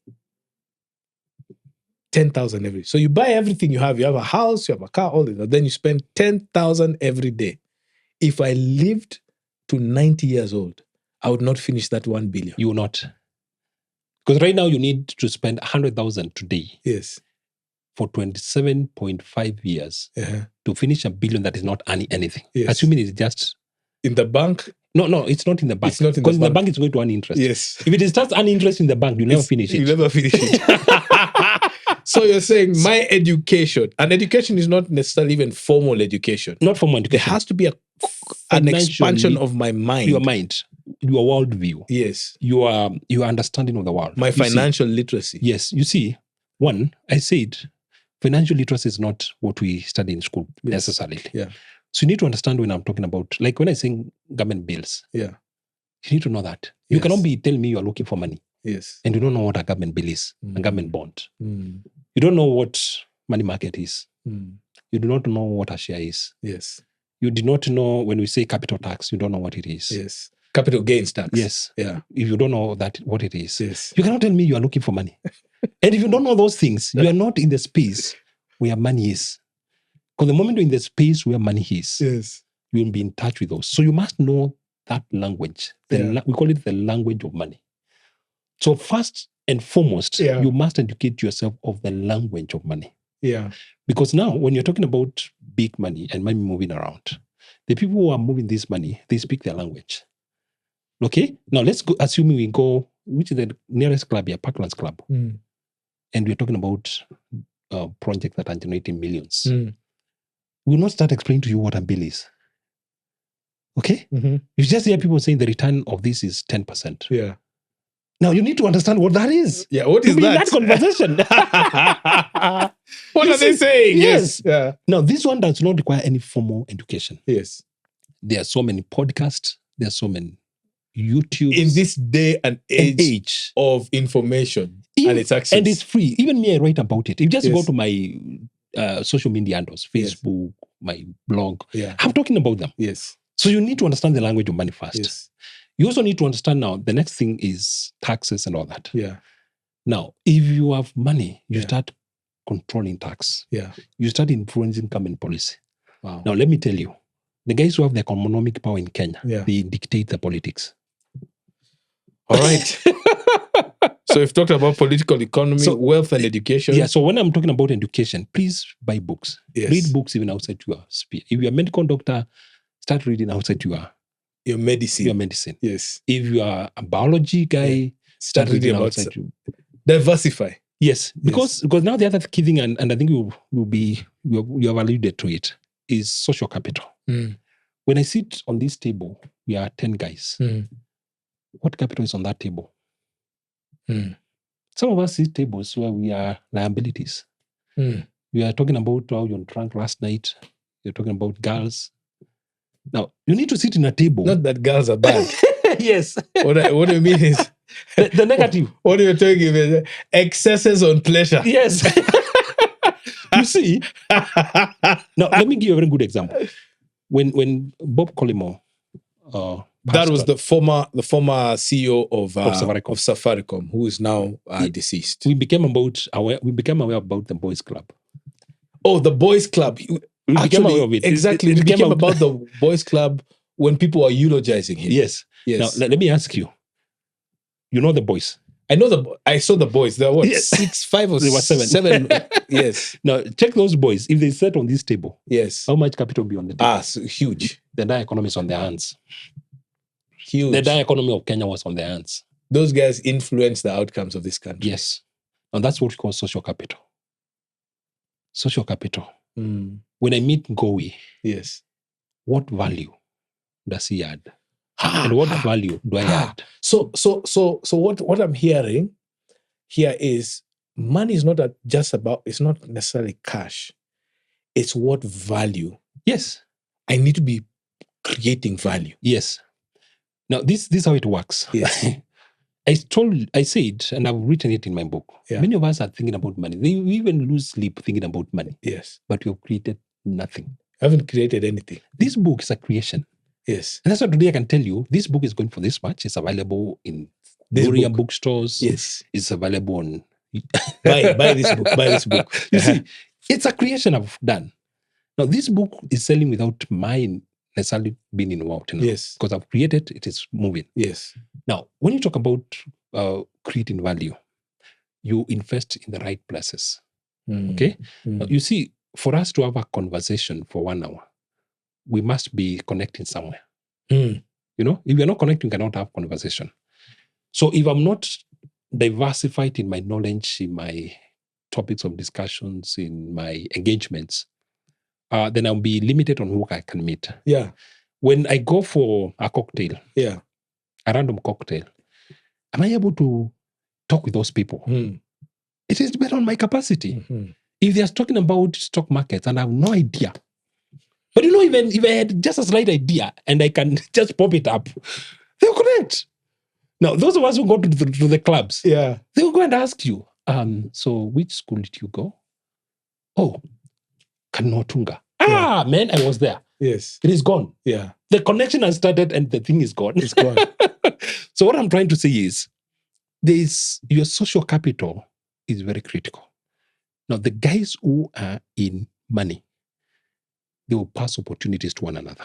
10,000 every day. So you buy everything you have a house, you have a car, all that. Then you spend 10,000 every day. If I lived to 90 years old, I would not finish that 1 billion. You will not. Because right now you need to spend 100,000 today. Yes. For 27.5 years to finish $1 billion that is not earning anything. Yes. Assuming it's just... In the bank? No, it's not in the bank. It's not in the bank. Because in the bank it's going to earn interest. Yes. If it starts earning interest in the bank, you never finish it. You never finish it. So you're saying my education, and education is not necessarily even formal education. Not formal education. There has to be an expansion of my mind. Your mind, your worldview. Yes. Your understanding of the world. My financial literacy. Yes. You see, one, I said, financial literacy is not what we study in school necessarily. Yeah. So you need to understand when I'm talking about, like when I say government bills. Yeah. You need to know that. You cannot be telling me you are looking for money. Yes. And you don't know what a government bill is, a government bond. You don't know what money market is. You do not know what a share is. Yes. You do not know when we say capital tax, you don't know what it is. Yes. Capital gains tax. Yes. Yeah. If you don't know what it is, yes, you cannot tell me you are looking for money. And if you don't know those things, you are not in the space where money is. Because the moment you're in the space where money is, yes, you will be in touch with those. So you must know that language. We call it the language of money. So first and foremost, you must educate yourself of the language of money. Yeah. Because now, when you're talking about big money and money moving around, the people who are moving this money, they speak their language. Okay? Now, let's go, assuming we go, which is the nearest club here, Parklands Club. And we're talking about a project that are generating millions. We will not start explaining to you what a bill is. Okay? You just hear people saying the return of this is 10%. Yeah. Now, you need to understand what that is. Yeah, what is that? That conversation. What are they saying? Yes. Yeah. Now, this one does not require any formal education. Yes. There are so many podcasts. There are so many YouTube. In this day and age of information. And it's access. And it's free. Even me, I write about it. You just go to my social media handles, Facebook, my blog. Yeah. I'm talking about them. Yes. So you need to understand the language of money first. Yes. You also need to understand now, the next thing is taxes and all that. Yeah. Now, if you have money, you start controlling tax. Yeah. You start influencing government policy. Wow. Now, let me tell you, the guys who have the economic power in Kenya, they dictate the politics. All right. So we've talked about political economy, wealth and education. Yeah, so when I'm talking about education, please buy books. Yes. Read books even outside your sphere. If you're a medical doctor, start reading outside your medicine. Your medicine. Yes. If you are a biology guy, start reading outside you. Diversify. Yes, because now the other key thing, and I think you have alluded to it, is social capital. When I sit on this table, we are 10 guys. What capital is on that table? Some of us sit tables where we are liabilities. We are talking about how you drank last night. You're talking about girls. Now, you need to sit in a table. Not that girls are bad. Yes. What do you mean is The negative. what are you talking about? Excesses on pleasure. Yes. You see, now let me give you a very good example. When Bob Collymore, That was the former CEO of Safaricom. Safaricom, who is now deceased. we became aware about the boys' club. Oh, the boys' club. We became aware of it. Exactly. We became about the boys' club when people were eulogizing him. Yes. Yes. Now let me ask you. You know the boys. I saw the boys. There were Yes. 6, 5, or They were 7. 7. Yes. Now check those boys. If they sat on this table, Yes. how much capital will be on the table? So huge. The entire economy is on their hands. Huge. The entire economy of Kenya was on their hands. Those guys influence the outcomes of this country. Yes. And that's what we call social capital. Social capital. Mm. When I meet Ngowi, Yes. what value does he add? And what value do I add? So what I'm hearing here is money is not it's not necessarily cash. It's what value. Yes. I need to be creating value. Yes. Now this is how it works. Yes. I said, and I've written it in my book. Yeah. Many of us are thinking about money. We even lose sleep thinking about money. Yes. But we have created nothing. I haven't created anything. This book is a creation. Yes. And that's why today I can tell you, this book is going for this much. It's available in bookstores. Yes. It's available on... buy this book. Buy this book. You see, it's a creation I've done. Now, this book is selling without mine necessarily being involved. Yes. Because I've created it is moving. Yes. Now, when you talk about creating value, you invest in the right places. Okay? Now, you see, for us to have a conversation for 1 hour, we must be connecting somewhere. You know, if you're not connecting, you cannot have conversation. So if I'm not diversified in my knowledge, in my topics of discussions, in my engagements, then I'll be limited on who I can meet. Yeah. When I go for a cocktail, a random cocktail, am I able to talk with those people? It is based on my capacity. If they're talking about stock markets and I have no idea, but you know, even if I had just a slight idea and I can just pop it up, they'll connect. Now, those of us who go to the clubs, they will go and ask you, so which school did you go? Oh, Kanotunga. Man, I was there. Yes. It is gone. Yeah. The connection has started and the thing is gone. It's gone. So what I'm trying to say is, your social capital is very critical. Now, the guys who are in money, they will pass opportunities to one another.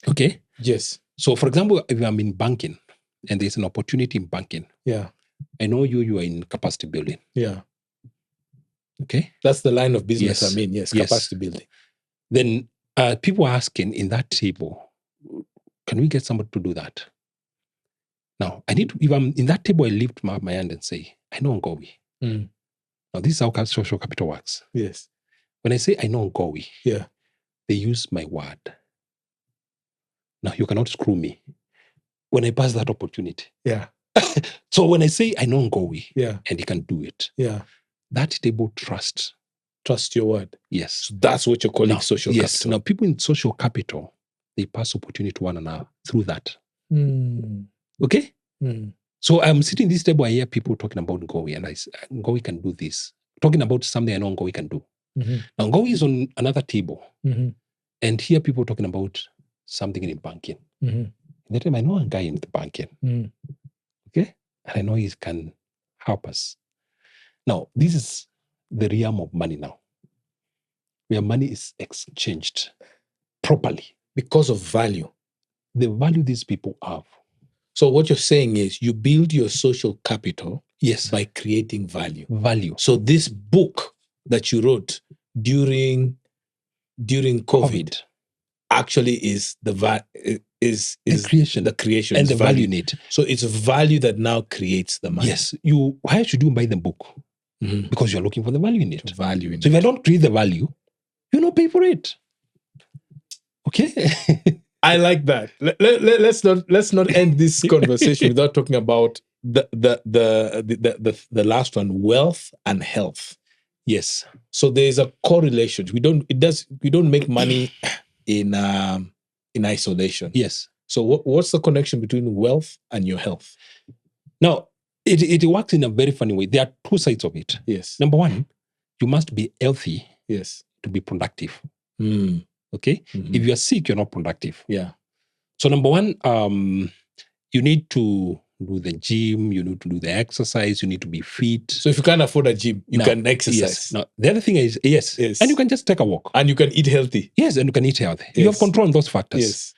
Okay? Yes. So, for example, if I'm in banking and there's an opportunity in banking, I know you are in capacity building. Yeah. Okay? That's the line of business. Yes. I mean, yes, capacity building. Then people are asking in that table, can we get somebody to do that? Now, if I'm in that table, I lift my hand and say, I know Ngowi. Now, this is how social capital works. Yes. When I say I know Ngowi, they use my word. Now, you cannot screw me when I pass that opportunity. Yeah. So when I say I know Ngowi and he can do it, that table trust your word. Yes. So that's what you're calling social capital. Now, people in social capital, they pass opportunity to one another through that. Okay? So I'm sitting at this table, I hear people talking about Ngowi, and I say, Ngowi can do this. Talking about something I know Ngowi can do. Now, Ngowi is on another table, and hear people talking about something in banking. And that time I know a guy in the banking. Okay? And I know he can help us. Now, this is the realm of money now, where money is exchanged properly. Because of value. The value these people have. So what you're saying is you build your social capital by creating value. Value. So this book that you wrote during COVID actually is the creation. The creation and the value in it. So it's value that now creates the money. Yes. Why should you buy the book? Because you're looking for the value in it. So if I don't create the value, you don't pay for it. Okay? I like that. Let's not end this conversation without talking about the last one, wealth and health. Yes. So there is a correlation. We don't make money in in isolation. Yes. So what's the connection between wealth and your health? Now, it works in a very funny way. There are two sides of it. Yes. Number one, you must be healthy Yes. to be productive. Mm. Okay? Mhm. If you are sick, you're not productive. Yeah. So number one, you need to do the gym, you need to do the exercise, you need to be fit. So if you can't afford a gym, you Now, can exercise. Yes. Now, the other thing is, yes. Yes. And you can just take a walk. And you can eat healthy. Yes, and you can eat healthy. You have Yes. control on those factors. Yes.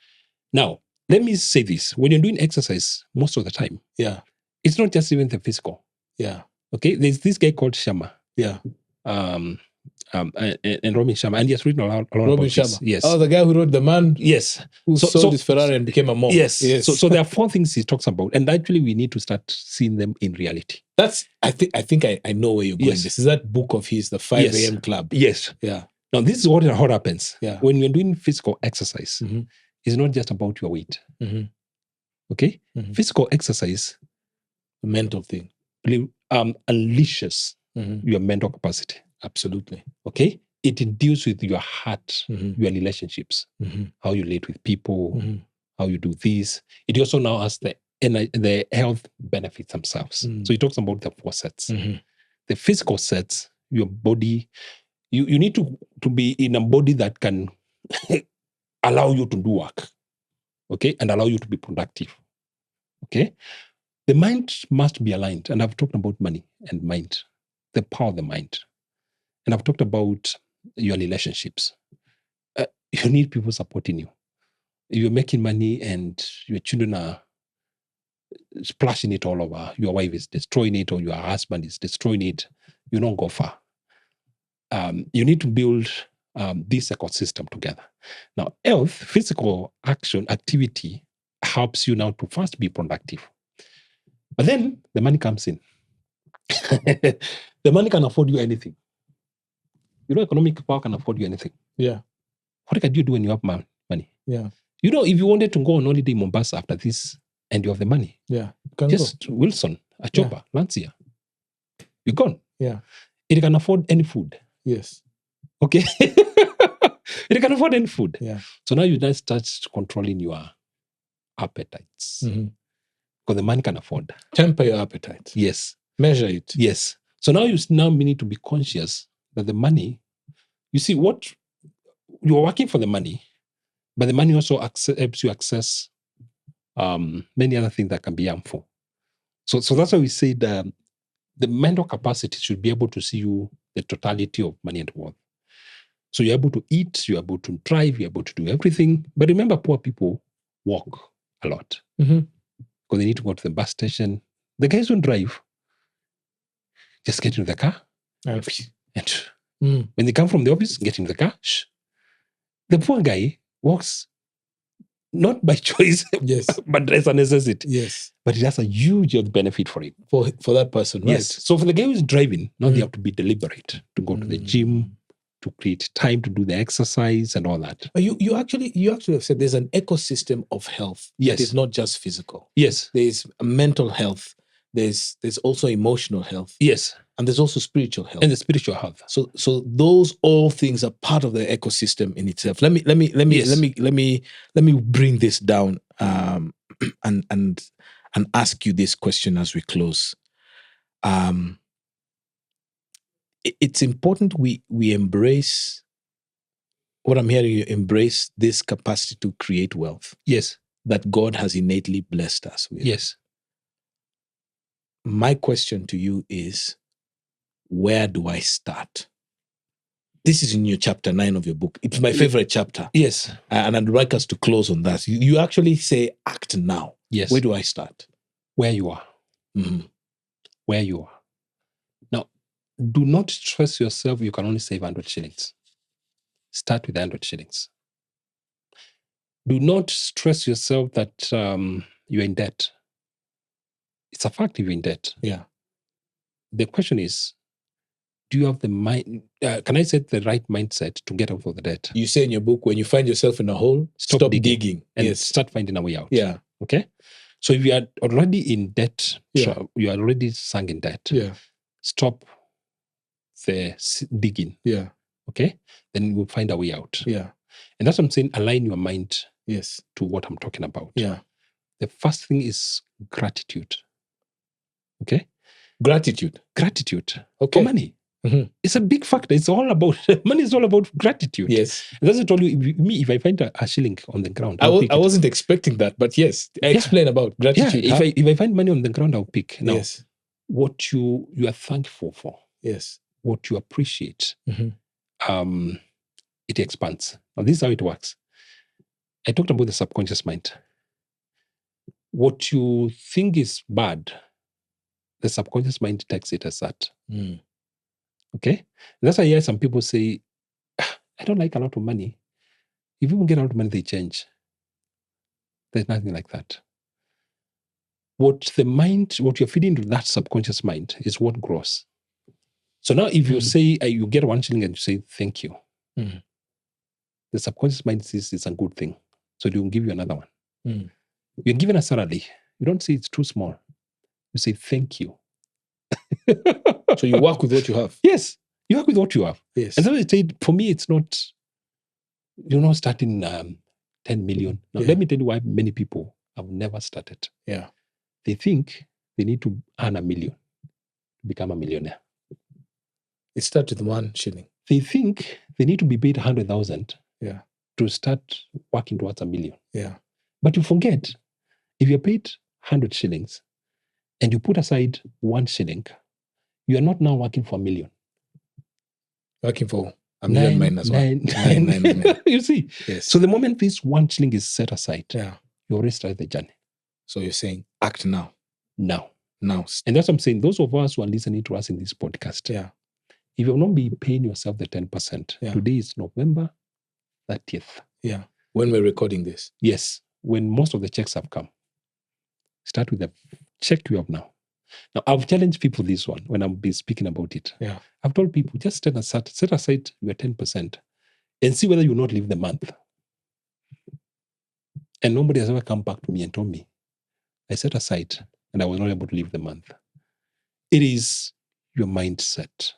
Now, let me say this. When you're doing exercise, most of the time, Yeah. it's not just even the physical. Yeah. Okay? There's this guy called Sharma. Yeah. And Robin Sharma, and he has written a lot Robin about this. Sharma. Yes. Oh, the guy who wrote The Man Yes. Who So- Sold so- His Ferrari and Became a Monk. Yes. Yes. So there are 4 things he talks about, and actually we need to start seeing them in reality. That's I think I know where you're going. Yes. This is that book of his, the 5 Yes. a.m. club. Yes. Yeah. Now, this is what happens. Yeah. When you're doing physical exercise, Mhm. it's not just about your weight. Mhm. Okay? Mhm. Physical exercise The mental thing. unleashes Mhm. your mental capacity. Absolutely. Okay? It deals with your heart, Mhm. your relationships, Mhm. how you relate with people, Mhm. how you do this. It also now has the health benefits themselves. Mm. So he talks about the 4 sets. Mhm. The physical sets, your body, you need to be in a body that can allow you to do work, okay, and allow you to be productive, okay. The mind must be aligned, and I've talked about money and mind, the power of the mind, and I've talked about your relationships. You need people supporting you. If you're making money and your children are splashing it all over, your wife is destroying it, or your husband is destroying it, you don't go far. You need to build this ecosystem together. Now, health, physical action, activity helps you now to first be productive. But then the money comes in. The money can afford you anything. You know, economic power can afford you anything. Yeah. What can you do when you have money? Yeah. You know, if you wanted to go on holiday in Mombasa after this and you have the money, Yeah. You can just Wilson, a chopper, Lancia, you're gone. Yeah. It can afford any food. go. Yes. Okay. It can afford any food. Yeah. So now you then start controlling your appetites. Mhm. Because the money can afford. Temper your appetite. Yes. Measure it. Yes. So now you need to be conscious that the money, you see, what you're working for the money, but the money also helps you access many other things that can be harmful. So that's why we say the mental capacity should be able to see you the totality of money and wealth. So you're able to eat, you're able to drive, you're able to do everything. But remember, poor people walk a lot Mhm. because they need to go to the bus station. The guys don't drive. Just get into the car. And Mm. when they come from the office, get in the car. Shh. The poor guy walks not by choice, Yes. but as a necessity. Yes. But it has a huge health benefit for him. For that person, right? Yes. So for the guy who's driving, now they Mm. have to be deliberate to go to the gym, to create time to do the exercise and all that. But you actually have said there's an ecosystem of health. Yes. It's not just physical. Yes. There's mental health. There's also emotional health. Yes. And there's also spiritual health. And the spiritual health. So those all things are part of the ecosystem in itself. Let me bring this down and ask you this question as we close. It's important we embrace what I'm hearing you embrace this capacity to create wealth. Yes. That God has innately blessed us with. Yes. My question to you is, where do I start? This is in your chapter 9 of your book. It's my favorite chapter. Yes. And I'd like us to close on that. You actually say, act now. Yes. Where do I start? Where you are. Mm-hmm. Where you are. Now, do not stress yourself. You can only save 100 shillings. Start with 100 shillings. Do not stress yourself that you're in debt. It's a fact you're in debt. Yeah. The question is, do you have the mind? Can I set the right mindset to get out of the debt? You say in your book, when you find yourself in a hole, stop digging. And yes. start finding a way out. Yeah. Okay. So if you are already in debt, Yeah. you are already sunk in debt. Yeah. Stop the digging. Yeah. Okay. Then we'll find a way out. Yeah. And that's what I'm saying. Align your mind Yes. to what I'm talking about. Yeah. The first thing is gratitude. Okay? Gratitude. Gratitude Okay. for money. Mhm. It's a big factor. It's all about money. Is all about gratitude. Yes. That's what I told you. If I find a shilling on the ground, I I'll pick it. wasn't expecting that, but yes. Explain about Yeah, gratitude. if I find money on the ground, I'll pick. Now, Yes. what you are thankful for, Yes. what you appreciate, Mhm. it expands. Now, this is how it works. I talked about the subconscious mind. What you think is bad, the subconscious mind takes it as that. Mm. Okay? And that's why I hear some people say, I don't like a lot of money. If people get a lot of money, they change. There's nothing like that. What you're feeding into that subconscious mind is what grows. So now if you say, you get 1 shilling and you say, thank you, the subconscious mind says it's a good thing. So it will give you another one. You're given a salary. You don't say it's too small. You say, thank you. So you work with what you have. Yes. You work with what you have. Yes. And so I say, for me, it's not, you're not starting 10 million. Now, let me tell you why many people have never started. Yeah. They think they need to earn 1 million to become a millionaire. It starts with 1 shilling. They think they need to be paid 100,000 to start working towards 1 million. Yeah. But you forget, if you're paid 100 shillings and you put aside 1 shilling, you are not now working for 1 million. Working for 1 million minus 1. Nine. You see? Yes. So the moment this 1 shilling is set aside, you already started the journey. So you're saying, act now. Now. And that's what I'm saying. Those of us who are listening to us in this podcast, if you have not been paying yourself the 10%, today is November 30th. Yeah. When we're recording this. Yes. When most of the checks have come. Start with the check you have now. Now, I've challenged people this one when I've been speaking about it. Yeah. I've told people, just set aside your 10% and see whether you will not leave the month. And nobody has ever come back to me and told me, I set aside and I was not able to leave the month. It is your mindset.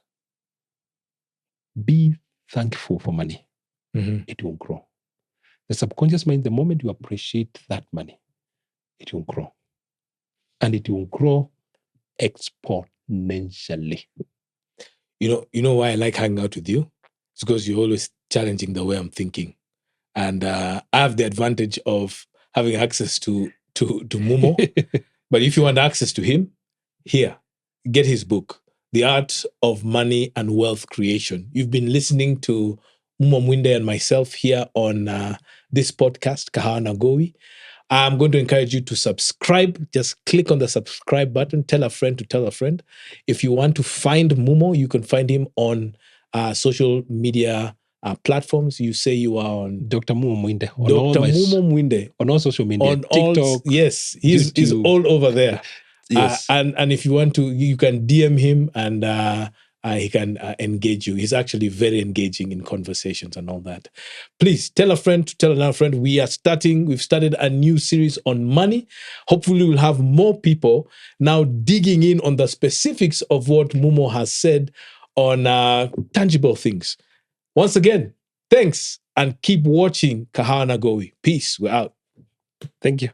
Be thankful for money. It will grow. The subconscious mind, the moment you appreciate that money, it will grow. And it will grow exponentially. You know why I like hanging out with you? It's because you're always challenging the way I'm thinking. And I have the advantage of having access to Mumo. But if you want access to him, here, get his book, The Art of Money and Wealth Creation. You've been listening to Mumo Mwinde and myself here on this podcast, Kahawa na Gowi. I'm going to encourage you to subscribe. Just click on the subscribe button. Tell a friend to tell a friend. If you want to find Mumo, you can find him on social media platforms. You say you are on Dr. Mumo Mwinde. Dr. Mumo Mwinde. On all social media. On TikTok. Yes, he's all over there. Yes. And if you want to, you can DM him and he can engage you. He's actually very engaging in conversations and all that. Please tell a friend to tell another friend. We've started a new series on money. Hopefully we'll have more people now digging in on the specifics of what Mumo has said on tangible things. Once again, thanks and keep watching Kahawa na Gowi. Peace. We're out. Thank you.